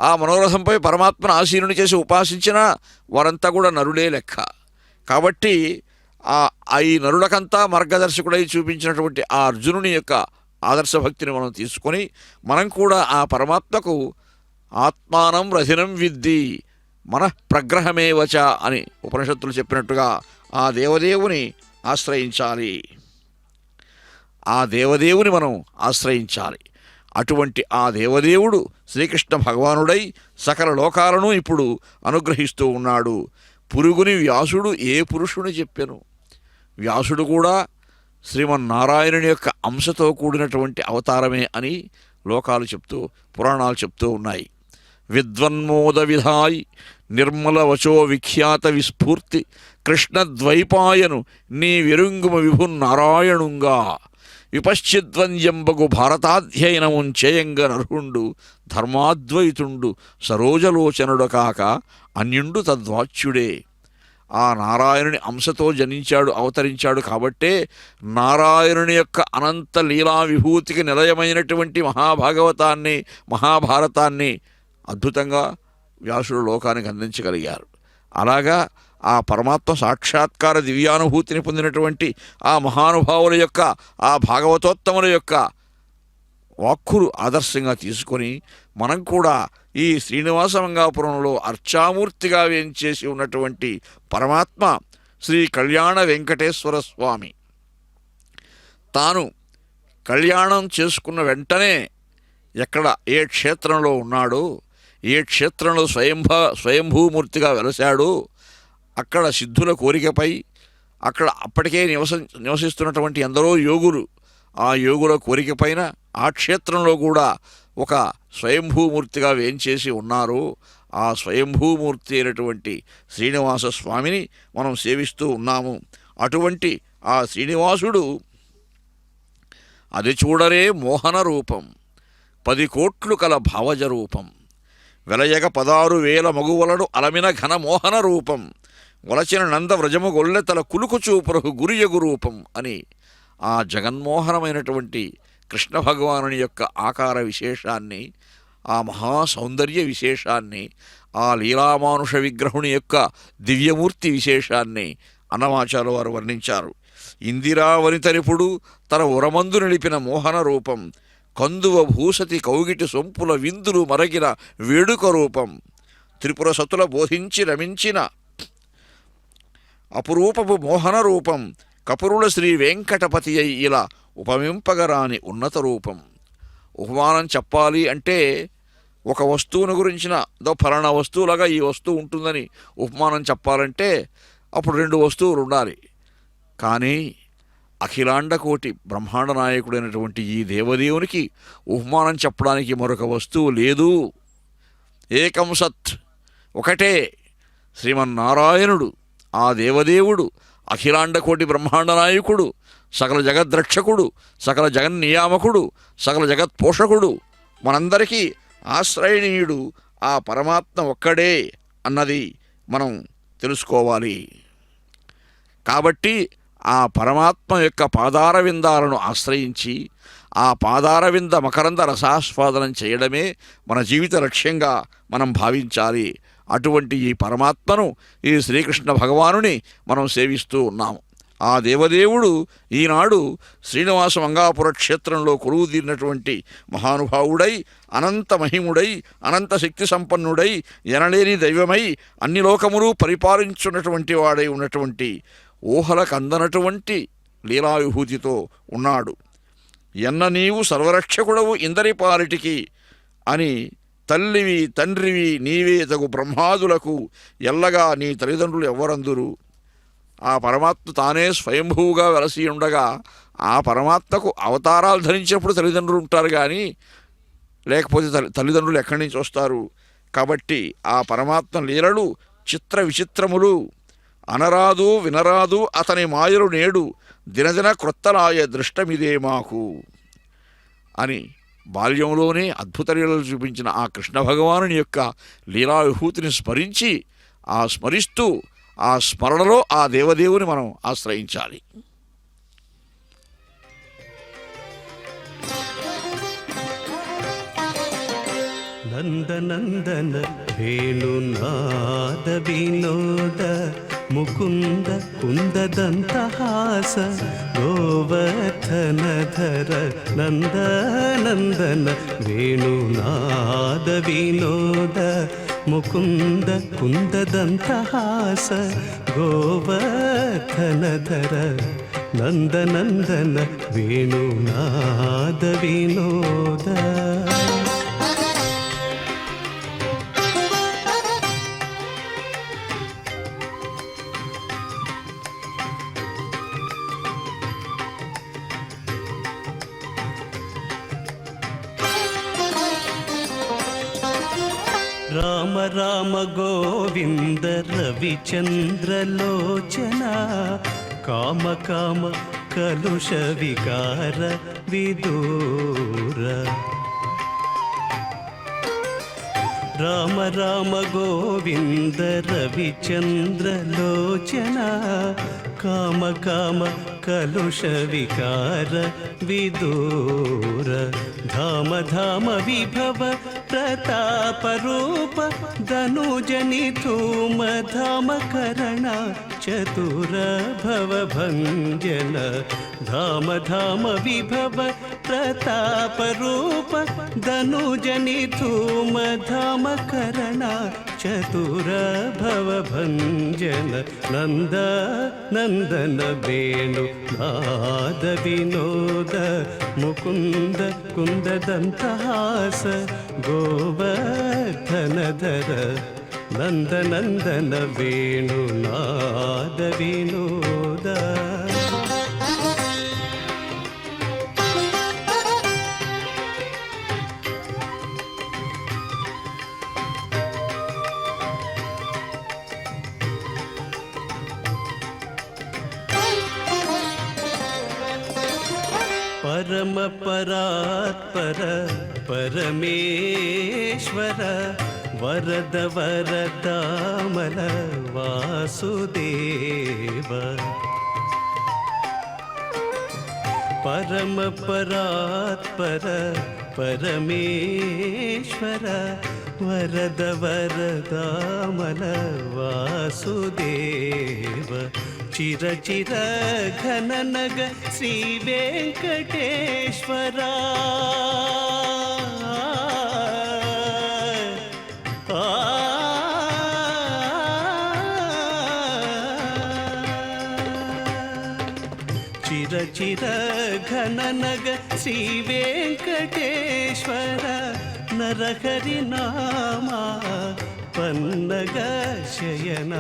ఆ మనోరథంపై పరమాత్మను ఆసీనుని చేసి ఉపాసించినా వారంతా కూడా నరుడే లెక్క. కాబట్టి ఈ నరులకంతా మార్గదర్శకుడై చూపించినటువంటి ఆ అర్జునుని యొక్క ఆదర్శభక్తిని మనం తీసుకొని మనం కూడా ఆ పరమాత్మకు ఆత్మానం రథినం విద్ది మనఃప్రగ్రహమేవచ అని ఉపనిషత్తులు చెప్పినట్టుగా ఆ దేవదేవుని ఆశ్రయించాలి. ఆ దేవదేవుని మనం ఆశ్రయించాలి. అటువంటి ఆ దేవదేవుడు శ్రీకృష్ణ భగవానుడై సకల లోకాలను ఇప్పుడు అనుగ్రహిస్తూ ఉన్నాడు. పురుగుని వ్యాసుడు ఏ పురుషుని చెప్పెను. వ్యాసుడు కూడా శ్రీమన్నారాయణుని యొక్క అంశతో కూడినటువంటి అవతారమే అని లోకాలు చెప్తూ పురాణాలు చెప్తూ ఉన్నాయి. విద్వన్మోద విధాయి నిర్మల వచో విఖ్యాత విస్ఫూర్తి కృష్ణద్వైపాయను నీ వెరుంగుమ విభున్నారాయణుంగా విపశ్చిద్వంద్యంబగు భారతాధ్యయనముం చేయంగ నర్హుండు ధర్మాద్వైతుండు సరోజలోచనుడు కాక అన్యుండు తద్వాచ్యుడే. ఆ నారాయణుని అంశతో జనించాడు, అవతరించాడు. కాబట్టే నారాయణుని యొక్క అనంత లీలా విభూతికి నిలయమైనటువంటి మహాభాగవతాన్ని, మహాభారతాన్ని అద్భుతంగా వ్యాసుడు లోకానికి అందించగలిగారు. అలాగా ఆ పరమాత్మ సాక్షాత్కార దివ్యానుభూతిని పొందినటువంటి ఆ మహానుభావుల యొక్క, ఆ భాగవతోత్తముల యొక్క వాక్కులు ఆదర్శంగా తీసుకొని మనం కూడా ఈ శ్రీనివాసమంగాపురంలో అర్చామూర్తిగా వేంచేసి ఉన్నటువంటి పరమాత్మ శ్రీ కళ్యాణ వెంకటేశ్వర స్వామి తాను కళ్యాణం చేసుకున్న వెంటనే ఎక్కడ ఏ క్షేత్రంలో ఉన్నాడో, ఏ క్షేత్రంలో స్వయంభూమూర్తిగా వెలశాడో అక్కడ సిద్ధుల కోరికపై, అక్కడ అప్పటికే నివసిస్తున్నటువంటి ఎందరో యోగులు, ఆ యోగుల కోరిక పైన ఆ క్షేత్రంలో కూడా ఒక స్వయంభూమూర్తిగా వేంచేసి ఉన్నారు. ఆ స్వయంభూమూర్తి అయినటువంటి శ్రీనివాస స్వామిని మనం సేవిస్తూ ఉన్నాము. అటువంటి ఆ శ్రీనివాసుడు అది చూడరే మోహన రూపం 10 కోట్లు కల భావజ రూపం వెలయగ 16,000 మగువలను అలమిన ఘన మోహన రూపం వలచిన నంద వ్రజము గొల్లెతల కులుకు చూపురకు గురియగు రూపం అని ఆ జగన్మోహనమైనటువంటి కృష్ణ భగవానుని యొక్క ఆకార విశేషాన్ని, ఆ మహాసౌందర్య విశేషాన్ని, ఆ లీలామానుష విగ్రహుని యొక్క దివ్యమూర్తి విశేషాన్ని అన్నమాచార్యుల వారు వర్ణించారు. ఇందిరావనితరిపుడు తన ఉరమందు నిలిపిన మోహన రూపం కందువ భూసతి కౌగిటి సొంపుల విందులు మరగిన వేడుక రూపం త్రిపుర సతుల బోధించి రమించిన అపురూపపు మోహన రూపం కపురుల శ్రీ వెంకటపతి అయి ఇలా ఉపమింపగరాని ఉన్నత రూపం. ఉపమానం చెప్పాలి అంటే ఒక వస్తువును గురించిన ఫలానా వస్తువులాగా ఈ వస్తువు ఉంటుందని ఉపమానం చెప్పాలంటే అప్పుడు 2 వస్తువులు ఉండాలి. కానీ అఖిలాండకోటి బ్రహ్మాండ నాయకుడైనటువంటి ఈ దేవదేవునికి ఉపమానం చెప్పడానికి మరొక వస్తువు లేదు. ఏకం సత్, ఒకటే శ్రీమన్నారాయణుడు. ఆ దేవదేవుడు అఖిలాండకోటి బ్రహ్మాండ నాయకుడు, సకల జగద్రక్షకుడు, సకల జగన్నియామకుడు, సకల జగత్పోషకుడు, మనందరికీ ఆశ్రయణీయుడు ఆ పరమాత్మ ఒక్కడే అన్నది మనం తెలుసుకోవాలి. కాబట్టి ఆ పరమాత్మ యొక్క పాదార విందాలను ఆశ్రయించి ఆ పాదారవింద మకరంద రసాస్వాదనం చేయడమే మన జీవిత లక్ష్యంగా మనం భావించాలి. అటువంటి ఈ పరమాత్మను, ఈ శ్రీకృష్ణ భగవానుని మనం సేవిస్తూ ఉన్నాము. ఆ దేవదేవుడు ఈనాడు శ్రీనివాస మంగాపుర క్షేత్రంలో కొలువుదీరినటువంటి మహానుభావుడై, అనంత మహిముడై, అనంత శక్తి సంపన్నుడై, ఎనలేని దైవమై, అన్ని లోకములు పరిపాలించున్నటువంటి వాడై ఉన్నటువంటి ఊహలకు అందనటువంటి లీలావిభూతితో ఉన్నాడు. ఎన్న నీవు సర్వరక్షకుడవు ఇందరి పాలిటికి అని తల్లివి తండ్రివి నీవే తగు బ్రహ్మాదులకు ఎల్లగా నీ తల్లిదండ్రులు ఎవ్వరందురు. ఆ పరమాత్మ తానే స్వయంభూగా వెలసి ఉండగా ఆ పరమాత్మకు అవతారాలు ధరించినప్పుడు తల్లిదండ్రులు ఉంటారు, కానీ లేకపోతే తల్లిదండ్రులు ఎక్కడి నుంచి వస్తారు? కాబట్టి ఆ పరమాత్మ లీలలు చిత్ర విచిత్రములు, అనరాదు వినరాదు అతని మాయలు నేడు దినదిన క్రొత్తలాయ దృష్టమిదే మాకు అని బాల్యంలోనే అద్భుత లీలలు చూపించిన ఆ కృష్ణ భగవానుని యొక్క లీలా విభూతిని స్మరించి, ఆ స్మరిస్తూ ఆ స్మరణలో ఆ దేవదేవుని మనం ఆశ్రయించాలి. నందనందన వేణునాద వినోద ముకుంద కుందదంతహాస గోవర్ధనధర నందనందన వేణునాద వినోద ముకుంద కుందదంతహాస గోవర్ధనధర నందనందన వేణునాద వినోద. రామ రామ గోవింద రవిచంద్రలోచన కామ కామ కలుష వికార విదూర. రామ రామ గోవింద రవిచంద్రలోచన కామ కామ కలుష వికార విదూర. ధామ ధామ విభవ ప్రతాప రూప ధనుజని ధూమ ధామ కరణ చతుర భవ భంజన. ధామ ధామ విభవ ప్రతాప రూప ధనుజని ధూమ ధామ కరణ చతుర భవ భంజన. నంద నందన వేణు నాద వినోద ముకుంద కుందదంతహాస గోవర్ధనధర నందనందన వేణు నాద వినోద. పరమ పరాత్పర పరమేశ్వర వరద వరదామల వాసుదేవ. పరమ పరాత్పర పరమేశ్వర వరద వరదామల వాసుదేవ. చిర చిర ఘన నగ శ్రీ వెంకటేశ్వరా. చిర చిర ఘన నగ శ్రీ వెంకటేశ్వర నరహరి నామా పన్నగ శయన.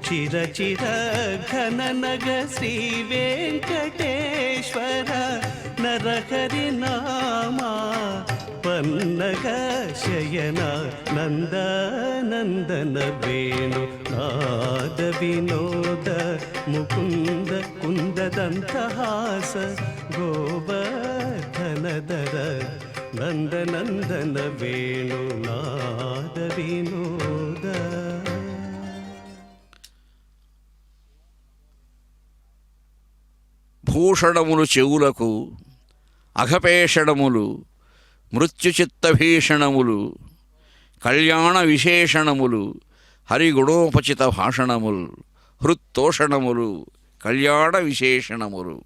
చిర చిర ఘన నగ శ్రీ వెంకటేశ్వర నరహరి నామా పన్నగ శయన. నంద నందన వేణు నాద వినోద ముకుంద కుందదంతహాస గోవర్ధనధర నందనందన వేణు నాద వినోద. భూషణములు చెవులకు, అఘపేషణములు, మృత్యుచిత్తభీషణములు, కళ్యాణ విశేషణములు, హరిగుణోపచిత భాషణములు, హృత్తోషణములు, కళ్యాణ విశేషణములు.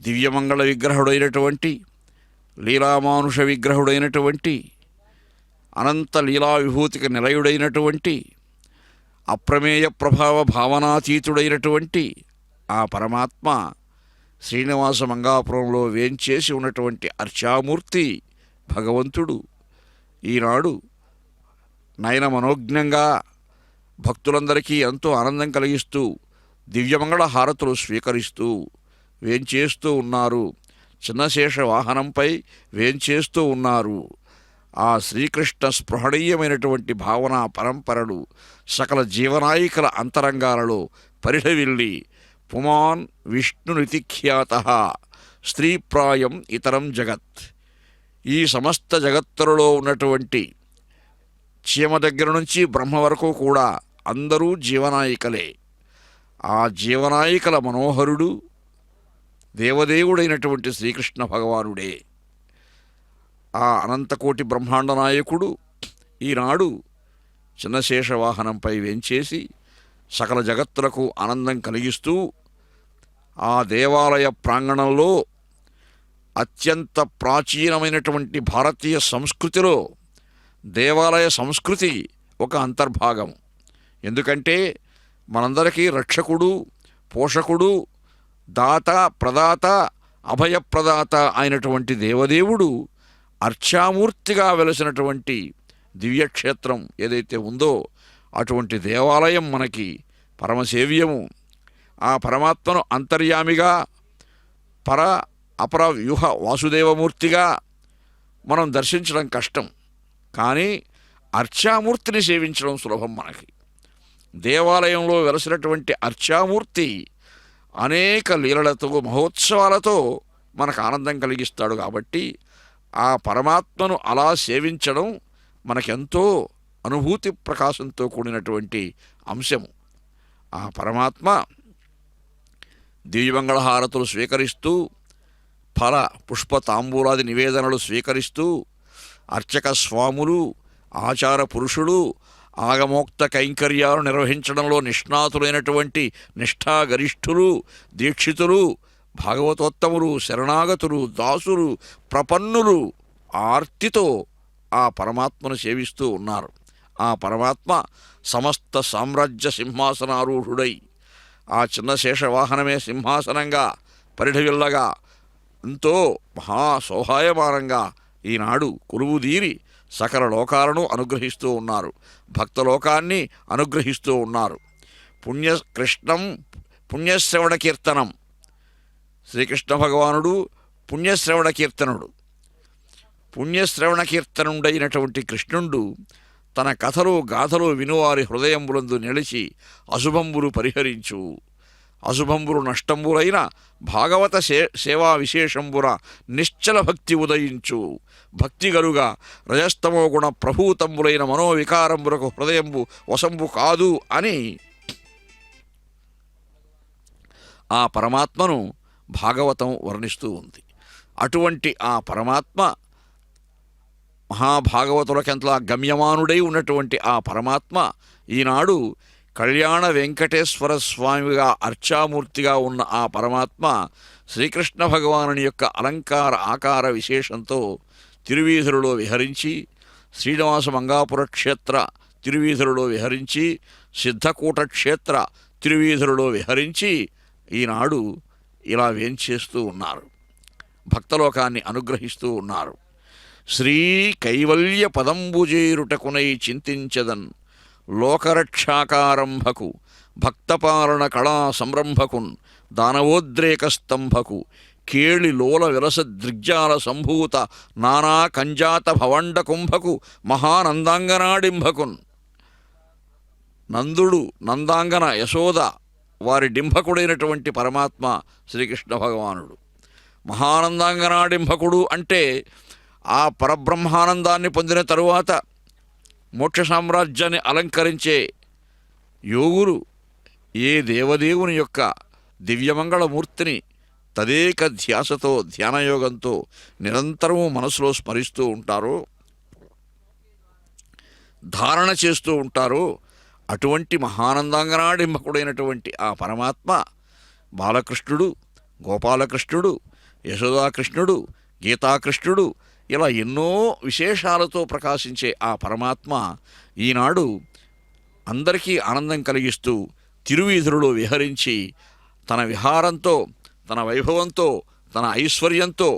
దివ్యమంగళ విగ్రహుడైనటువంటి, లీలామానుష విగ్రహుడైనటువంటి, అనంత లీలా విభూతికి నిలయుడైనటువంటి, అప్రమేయ ప్రభావ భావనాతీతుడైనటువంటి ఆ పరమాత్మ శ్రీనివాస మంగాపురంలో వేంచేసి ఉన్నటువంటి అర్చామూర్తి భగవంతుడు ఈనాడు నయన మనోజ్ఞంగా భక్తులందరికీ ఎంతో ఆనందం కలిగిస్తూ దివ్యమంగళ హారతులు స్వీకరిస్తూ వేంచేస్తూ ఉన్నారు. చిన్నశేష వాహనంపై వేంచేస్తూ ఉన్నారు. ఆ శ్రీకృష్ణ స్పృహణీయమైనటువంటి భావన పరంపరలు సకల జీవనాయికల అంతరంగాలలో పరిఢవిల్లి పుమాన్ విష్ణునితిఖ్యాత స్త్రీప్రాయం ఇతరం జగత్. ఈ సమస్త జగత్తులలో ఉన్నటువంటి చీమ దగ్గర నుంచి బ్రహ్మ వరకు కూడా అందరూ జీవనాయికలే. ఆ జీవనాయికల మనోహరుడు దేవదేవుడైనటువంటి శ్రీకృష్ణ భగవానుడే. ఆ అనంతకోటి బ్రహ్మాండ నాయకుడు ఈనాడు చిన్నశేష వాహనంపై వేంచేసి సకల జగత్తులకు ఆనందం కలిగిస్తూ ఆ దేవాలయ ప్రాంగణంలో అత్యంత ప్రాచీనమైనటువంటి భారతీయ సంస్కృతిలో దేవాలయ సంస్కృతి ఒక అంతర్భాగం. ఎందుకంటే మనందరికీ రక్షకుడు, పోషకుడు, దాత, ప్రదాత, అభయప్రదాత అయినటువంటి దేవదేవుడు అర్చామూర్తిగా వెలసినటువంటి దివ్యక్షేత్రం ఏదైతే ఉందో అటువంటి దేవాలయం మనకి పరమసేవ్యము. ఆ పరమాత్మను అంతర్యామిగా పర అపర వ్యూహ వాసుదేవమూర్తిగా మనం దర్శించడం కష్టం, కానీ అర్చామూర్తిని సేవించడం సులభం మనకి. దేవాలయంలో వెలసినటువంటి అర్చామూర్తి అనేక లీలలతో మహోత్సవాలతో మనకు ఆనందం కలిగిస్తాడు. కాబట్టి ఆ పరమాత్మను అలా సేవించడం మనకెంతో అనుభూతి ప్రకాశంతో కూడినటువంటి అంశము. ఆ పరమాత్మ దివ్యమంగళహారతులు స్వీకరిస్తూ ఫల పుష్ప తాంబూలాది నివేదనలు స్వీకరిస్తూ అర్చక స్వాములు, ఆచార పురుషులు, ఆగమోక్త కైంకర్యాలు నిర్వహించడంలో నిష్ణాతులైనటువంటి నిష్ఠాగరిష్ఠులు, దీక్షితులు, భాగవతోత్తములు, శరణాగతులు, దాసులు, ప్రపన్నులు ఆర్తితో ఆ పరమాత్మను సేవిస్తూ ఉన్నారు. ఆ పరమాత్మ సమస్త సామ్రాజ్య సింహాసనారూఢుడై ఆ చిన్న శేషవాహనమే సింహాసనంగా పరిఢవిల్లగా ఎంతో మహాశోభాయమానంగా ఈనాడు కొలువుదీరి సకల లోకాలను అనుగ్రహిస్తూ ఉన్నారు. భక్తలోకాన్ని అనుగ్రహిస్తూ ఉన్నారు. కృష్ణం పుణ్యశ్రవణ కీర్తనం. శ్రీకృష్ణ భగవానుడు పుణ్యశ్రవణ కీర్తనుడు. పుణ్యశ్రవణ కీర్తనుడైనటువంటి కృష్ణుడు తన కథలు గాథలు వినువారి హృదయంబులందు నిలిచి అశుభంబులు పరిహరించు, అశుభంబులు నష్టంబులైన భాగవత సేవా విశేషంబున నిశ్చల భక్తి ఉదయించు. భక్తి గలుగా రజస్తమో గుణ ప్రభూతంబులైన మనోవికారంబులకు హృదయంబు వశంబు కాదు అని ఆ పరమాత్మను భాగవతం వర్ణిస్తూ ఉంది. అటువంటి ఆ పరమాత్మ మహాభాగవతులకెంతలా గమ్యమానుడై ఉన్నటువంటి ఆ పరమాత్మ ఈనాడు కళ్యాణ వెంకటేశ్వర స్వామిగా అర్చామూర్తిగా ఉన్న ఆ పరమాత్మ శ్రీకృష్ణ భగవానుని యొక్క అలంకార ఆకార విశేషంతో తిరువీధులలో విహరించి, శ్రీనివాస మంగాపుర క్షేత్ర తిరువీధులలో విహరించి, సిద్ధకూట క్షేత్ర తిరువీధులలో విహరించి ఈనాడు ఇలా వేంచేస్తూ ఉన్నారు. భక్తలోకాన్ని అనుగ్రహిస్తూ ఉన్నారు. శ్రీ కైవల్య పదంబుజేరుటకునై చింతించదన్ లోకరక్షాకారంభకు భక్తపాలన కళా సంరంభకున్ దానవోద్రేక స్తంభకు కేళి లోల విలస దృగ్జాల సంభూత నానా కంజాత భవండ కుంభకు మహానందాంగనాడింభకున్. నందుడు, నందాంగన, యశోద వారి డింభకుడైనటువంటి పరమాత్మ శ్రీకృష్ణ భగవానుడు. మహానందాంగనాడింభకుడు అంటే ఆ పరబ్రహ్మానందాన్ని పొందిన తరువాత మోక్ష సామ్రాజ్యాన్ని అలంకరించే యోగులు ఏ దేవదేవుని యొక్క దివ్యమంగళమూర్తిని తదేక ధ్యాసతో ధ్యానయోగంతో నిరంతరము మనసులో స్మరిస్తూ ఉంటారో, ధారణ చేస్తూ ఉంటారో, అటువంటి మహానందాంగనాడింబకుడైనటువంటి ఆ పరమాత్మ బాలకృష్ణుడు, గోపాలకృష్ణుడు, యశోదాకృష్ణుడు, గీతాకృష్ణుడు, ఇలా ఎన్నో విశేషాలతో ప్రకాశించే ఆ పరమాత్మ ఈనాడు అందరికీ ఆనందం కలిగిస్తూ తిరువీధులలో విహరించి తన విహారంతో, తన వైభవంతో, తన ఐశ్వర్యంతో,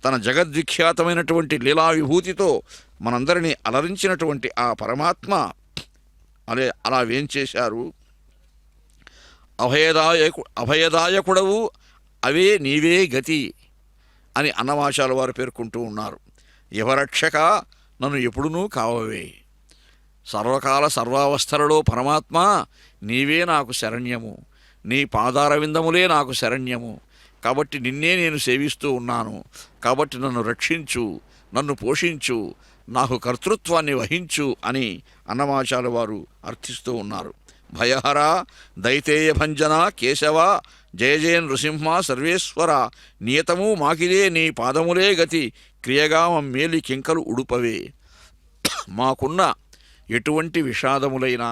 తన జగద్విఖ్యాతమైనటువంటి లీలా విభూతితో మనందరినీ అలరించినటువంటి ఆ పరమాత్మ అలా వేంచేశారు. అభయదాయకుడవు అవే నీవే గతి అని అన్నమాచార్యుల వారు పేర్కొంటూ ఉన్నారు. యువరక్షక నన్ను ఎప్పుడునూ కావవే. సర్వకాల సర్వావస్థలలో పరమాత్మ నీవే నాకు శరణ్యము, నీ పాదారవిందములే నాకు శరణ్యము, కాబట్టి నిన్నే నేను సేవిస్తూ ఉన్నాను, కాబట్టి నన్ను రక్షించు, నన్ను పోషించు, నాకు కర్తృత్వాన్ని వహించు అని అన్నమాచార్యుల వారు అర్థిస్తూ ఉన్నారు. భయహర దైతేయ భంజన కేశవ జయ జయ నృసింహ సర్వేశ్వర నియతము మాకిదే నీ పాదములే గతి క్రియగా మమ్మేలి కింకలు ఉడుపవే. మాకున్న ఎటువంటి విషాదములైనా,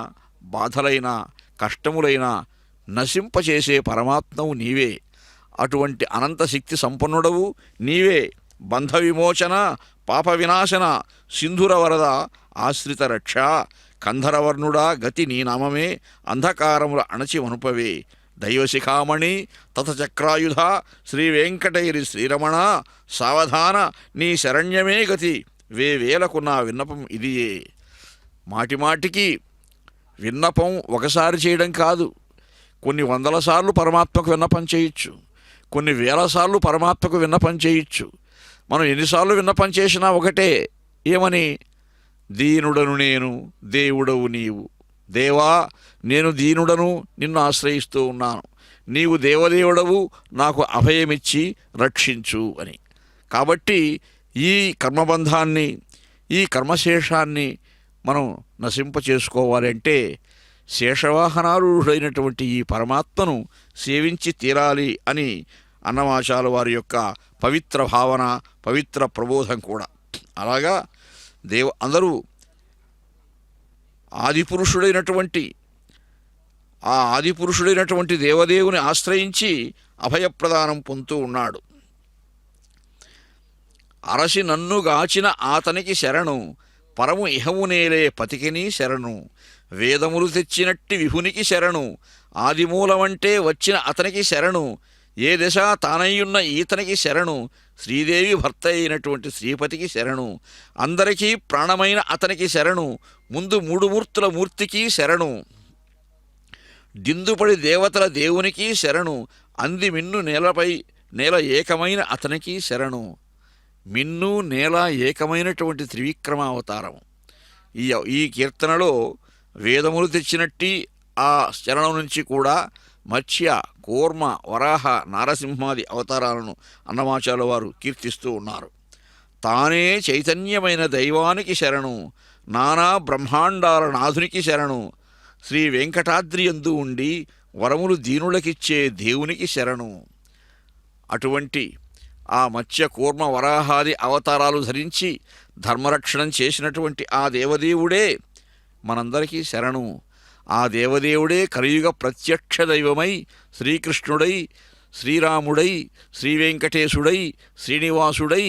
బాధలైనా, కష్టములైనా నశింపచేసే పరమాత్మవు నీవే. అటువంటి అనంతశక్తి సంపన్నుడవు నీవే. బంధ విమోచన, పాప వినాశన, సింధుర వరద, ఆశ్రిత రక్ష, కంధరవర్ణుడా గతి నీ నామమే, అంధకారముల అణచి వనుపవే. దైవశిఖామణి తతచక్రాయుధ శ్రీ వెంకటగిరి శ్రీరమణ సావధాన నీ శరణ్యమే గతి వేవేలకు నా విన్నపం ఇదియే. మాటిమాటికి విన్నపం ఒకసారి చేయడం కాదు, కొన్ని వందల సార్లు పరమాత్మకు విన్నపం చేయొచ్చు, కొన్ని వేల సార్లు పరమాత్మకు విన్నపం చేయొచ్చు. మనం ఎన్నిసార్లు విన్నపం చేసినా ఒకటే, ఏమని? దీనుడను నేను, దేవుడవు నీవు. దేవా, నేను దీనుడను, నిన్ను ఆశ్రయిస్తూ ఉన్నాను, నీవు దేవదేవుడవు, నాకు అభయమిచ్చి రక్షించు అని. కాబట్టి ఈ కర్మబంధాన్ని, ఈ కర్మశేషాన్ని మనం నశింపచేసుకోవాలంటే శేషవాహనారూఢుడైనటువంటి ఈ పరమాత్మను సేవించి తీరాలి అని అన్నమాచార్యుల వారి యొక్క పవిత్ర భావన, పవిత్ర ప్రబోధం కూడా. అలాగా అందరూ ఆదిపురుషుడైనటువంటి దేవదేవుని ఆశ్రయించి అభయప్రదానం పొందుతూ ఉన్నాడు. అరసి నన్ను గాచిన ఆతనికి శరణు, పరము ఇహమునేలే పతికిని శరణు, వేదములు తెచ్చినట్టి విభునికి శరణు, ఆదిమూలమంటే వచ్చిన అతనికి శరణు, ఏ దశ తానయ్యున్న ఈతనికి శరణు, శ్రీదేవి భర్త అయినటువంటి శ్రీపతికి శరణు, అందరికీ ప్రాణమైన అతనికి శరణు, ముందు మూడు మూర్తుల మూర్తికి శరణు, దిందుపడి దేవతల దేవునికి శరణు, అంది మిన్ను నేల ఏకమైన అతనికి శరణు. మిన్ను నేల ఏకమైనటువంటి త్రివిక్రమావతారం. ఈ కీర్తనలో వేదములు తెచ్చినట్టి ఆ శరణం నుంచి కూడా మత్స్య, కూర్మ, వరాహ, నారసింహాది అవతారాలను అన్నమాచార్యుల వారు కీర్తిస్తూ ఉన్నారు. తానే చైతన్యమైన దైవానికి శరణు, నానా బ్రహ్మాండాల నాథునికి శరణు, శ్రీ వెంకటాద్రి యందు ఉండి వరములు దీనులకిచ్చే దేవునికి శరణు. అటువంటి ఆ మత్స్య, కూర్మ, వరాహాది అవతారాలు ధరించి ధర్మరక్షణం చేసినటువంటి ఆ దేవదేవుడే మనందరికీ శరణు. ఆ దేవదేవుడే కలియుగ ప్రత్యక్ష దైవమై శ్రీకృష్ణుడై, శ్రీరాముడై, శ్రీవెంకటేశుడై, శ్రీనివాసుడై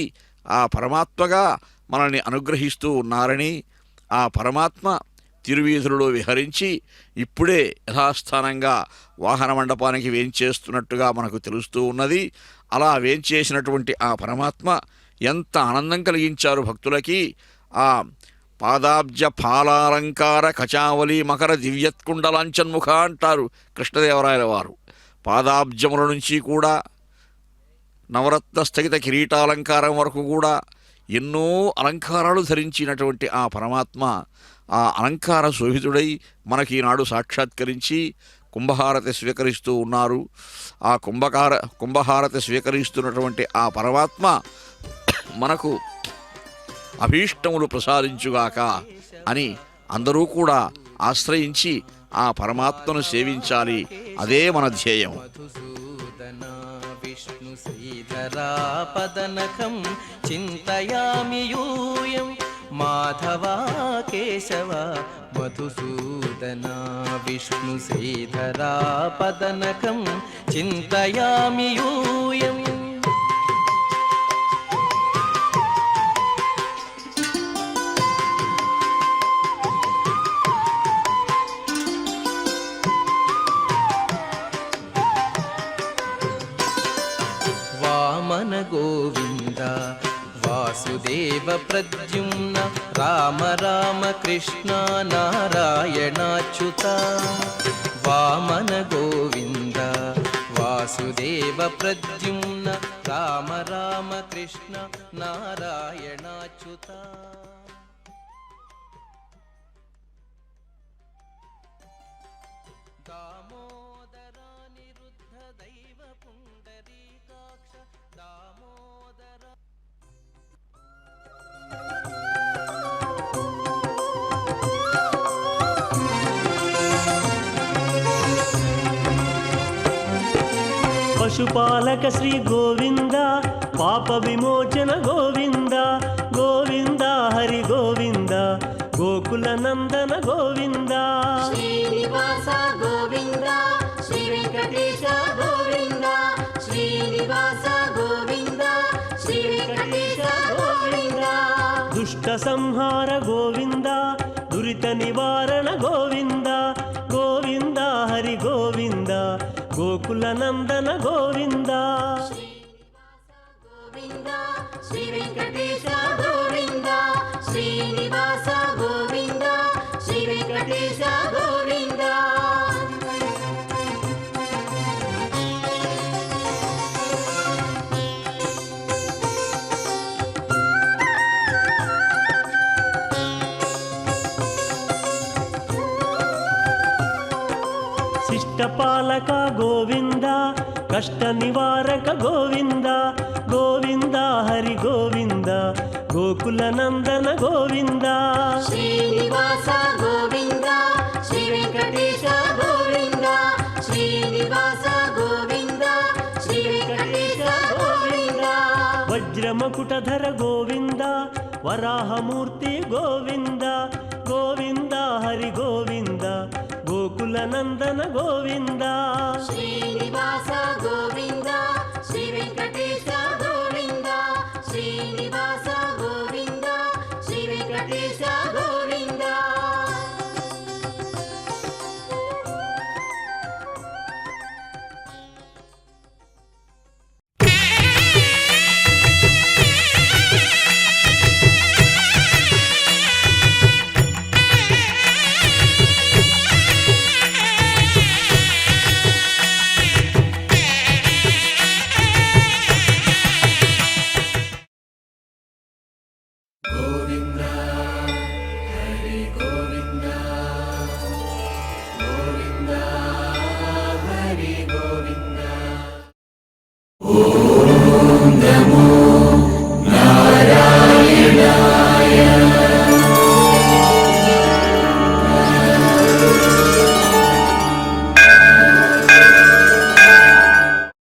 ఆ పరమాత్మగా మనల్ని అనుగ్రహిస్తూ ఉన్నారని, ఆ పరమాత్మ తిరువీధులలో విహరించి ఇప్పుడే యథాస్థానంగా వాహన మండపానికి వేంచేస్తున్నట్టుగా మనకు తెలుస్తూ ఉన్నది. అలా వేంచేసినటువంటి ఆ పరమాత్మ ఎంత ఆనందం కలిగించారు భక్తులకి. ఆ పాదాబ్జ ఫాలాలంకార కచావలి మకర దివ్యత్కుండలాంచన్ముఖ అంటారు కృష్ణదేవరాయల వారు. పాదాబ్జముల నుంచి కూడా నవరత్న స్థగిత కిరీటాలంకారం వరకు కూడా ఎన్నో అలంకారాలు ధరించినటువంటి ఆ పరమాత్మ ఆ అలంకార శోభితుడై మనకి ఈనాడు సాక్షాత్కరించి కుంభహారతి స్వీకరిస్తూ ఉన్నారు. ఆ కుంభహారతి స్వీకరిస్తున్నటువంటి ఆ పరమాత్మ మనకు అభీష్టములు ప్రసాదించుగాక అని అందరూ కూడా ఆశ్రయించి ఆ పరమాత్మను సేవించాలి. అదే మన ధ్యేయం. మధుసూదన విష్ణు శ్रीధरापदनखं चिन्तयामि यूयं माधवा केशव मधुसूदना विष्णु श्रीधरापदनखं चिन्तयामि यूयम् వామన గోవింద వాసుదేవ ప్రద్యుమ్న రామ రామ కృష్ణ నారాయణాచ్యుత వామన గోవింద వాసుదేవ ప్రద్యుమ్న రామ రామ కృష్ణ నారాయణాచ్యుత దామోదరా నిరుద్ధ దైవ పుండరీకాక్ష దామోదర పశుపాలక శ్రీ గోవింద పాప విమోచన గోవింద గోవింద హరి గోవింద గోకుల నందన గోవింద శ్రీనివాస గోవింద శ్రీ వెంకటేశ గోవింద శ్రీనివాస గోవింద శ్రీ వెంకటేశ గోవింద దుష్ట సంహార గోవింద దురిత నివారణ గోవింద గోవింద హరి గోవింద గోకుల నందన గోవింద గోవింద శ్రీ వెంకటేశ గోవింద శ్రీనివాస గోవింద శ్రీ వెంకటేశ గోవింద శిష్టపాలక గోవింద కష్ట నివారక గోవింద గోవింద హరి గోవింద గోకుల నందన గోవింద శ్రీనివాస గోవింద శ్రీ వెంకటేశ గోవింద శ్రీనివాస గోవింద శ్రీ వెంకటేశ గోవింద వజ్రమకుటధర గోవింద వరాహమూర్తి గోవింద గోవింద హరి గోవింద గోకుల నందన గోవింద శ్రీనివాస గోవింద శ్రీ వెంకటేశ గోవింద శ్రీనివాస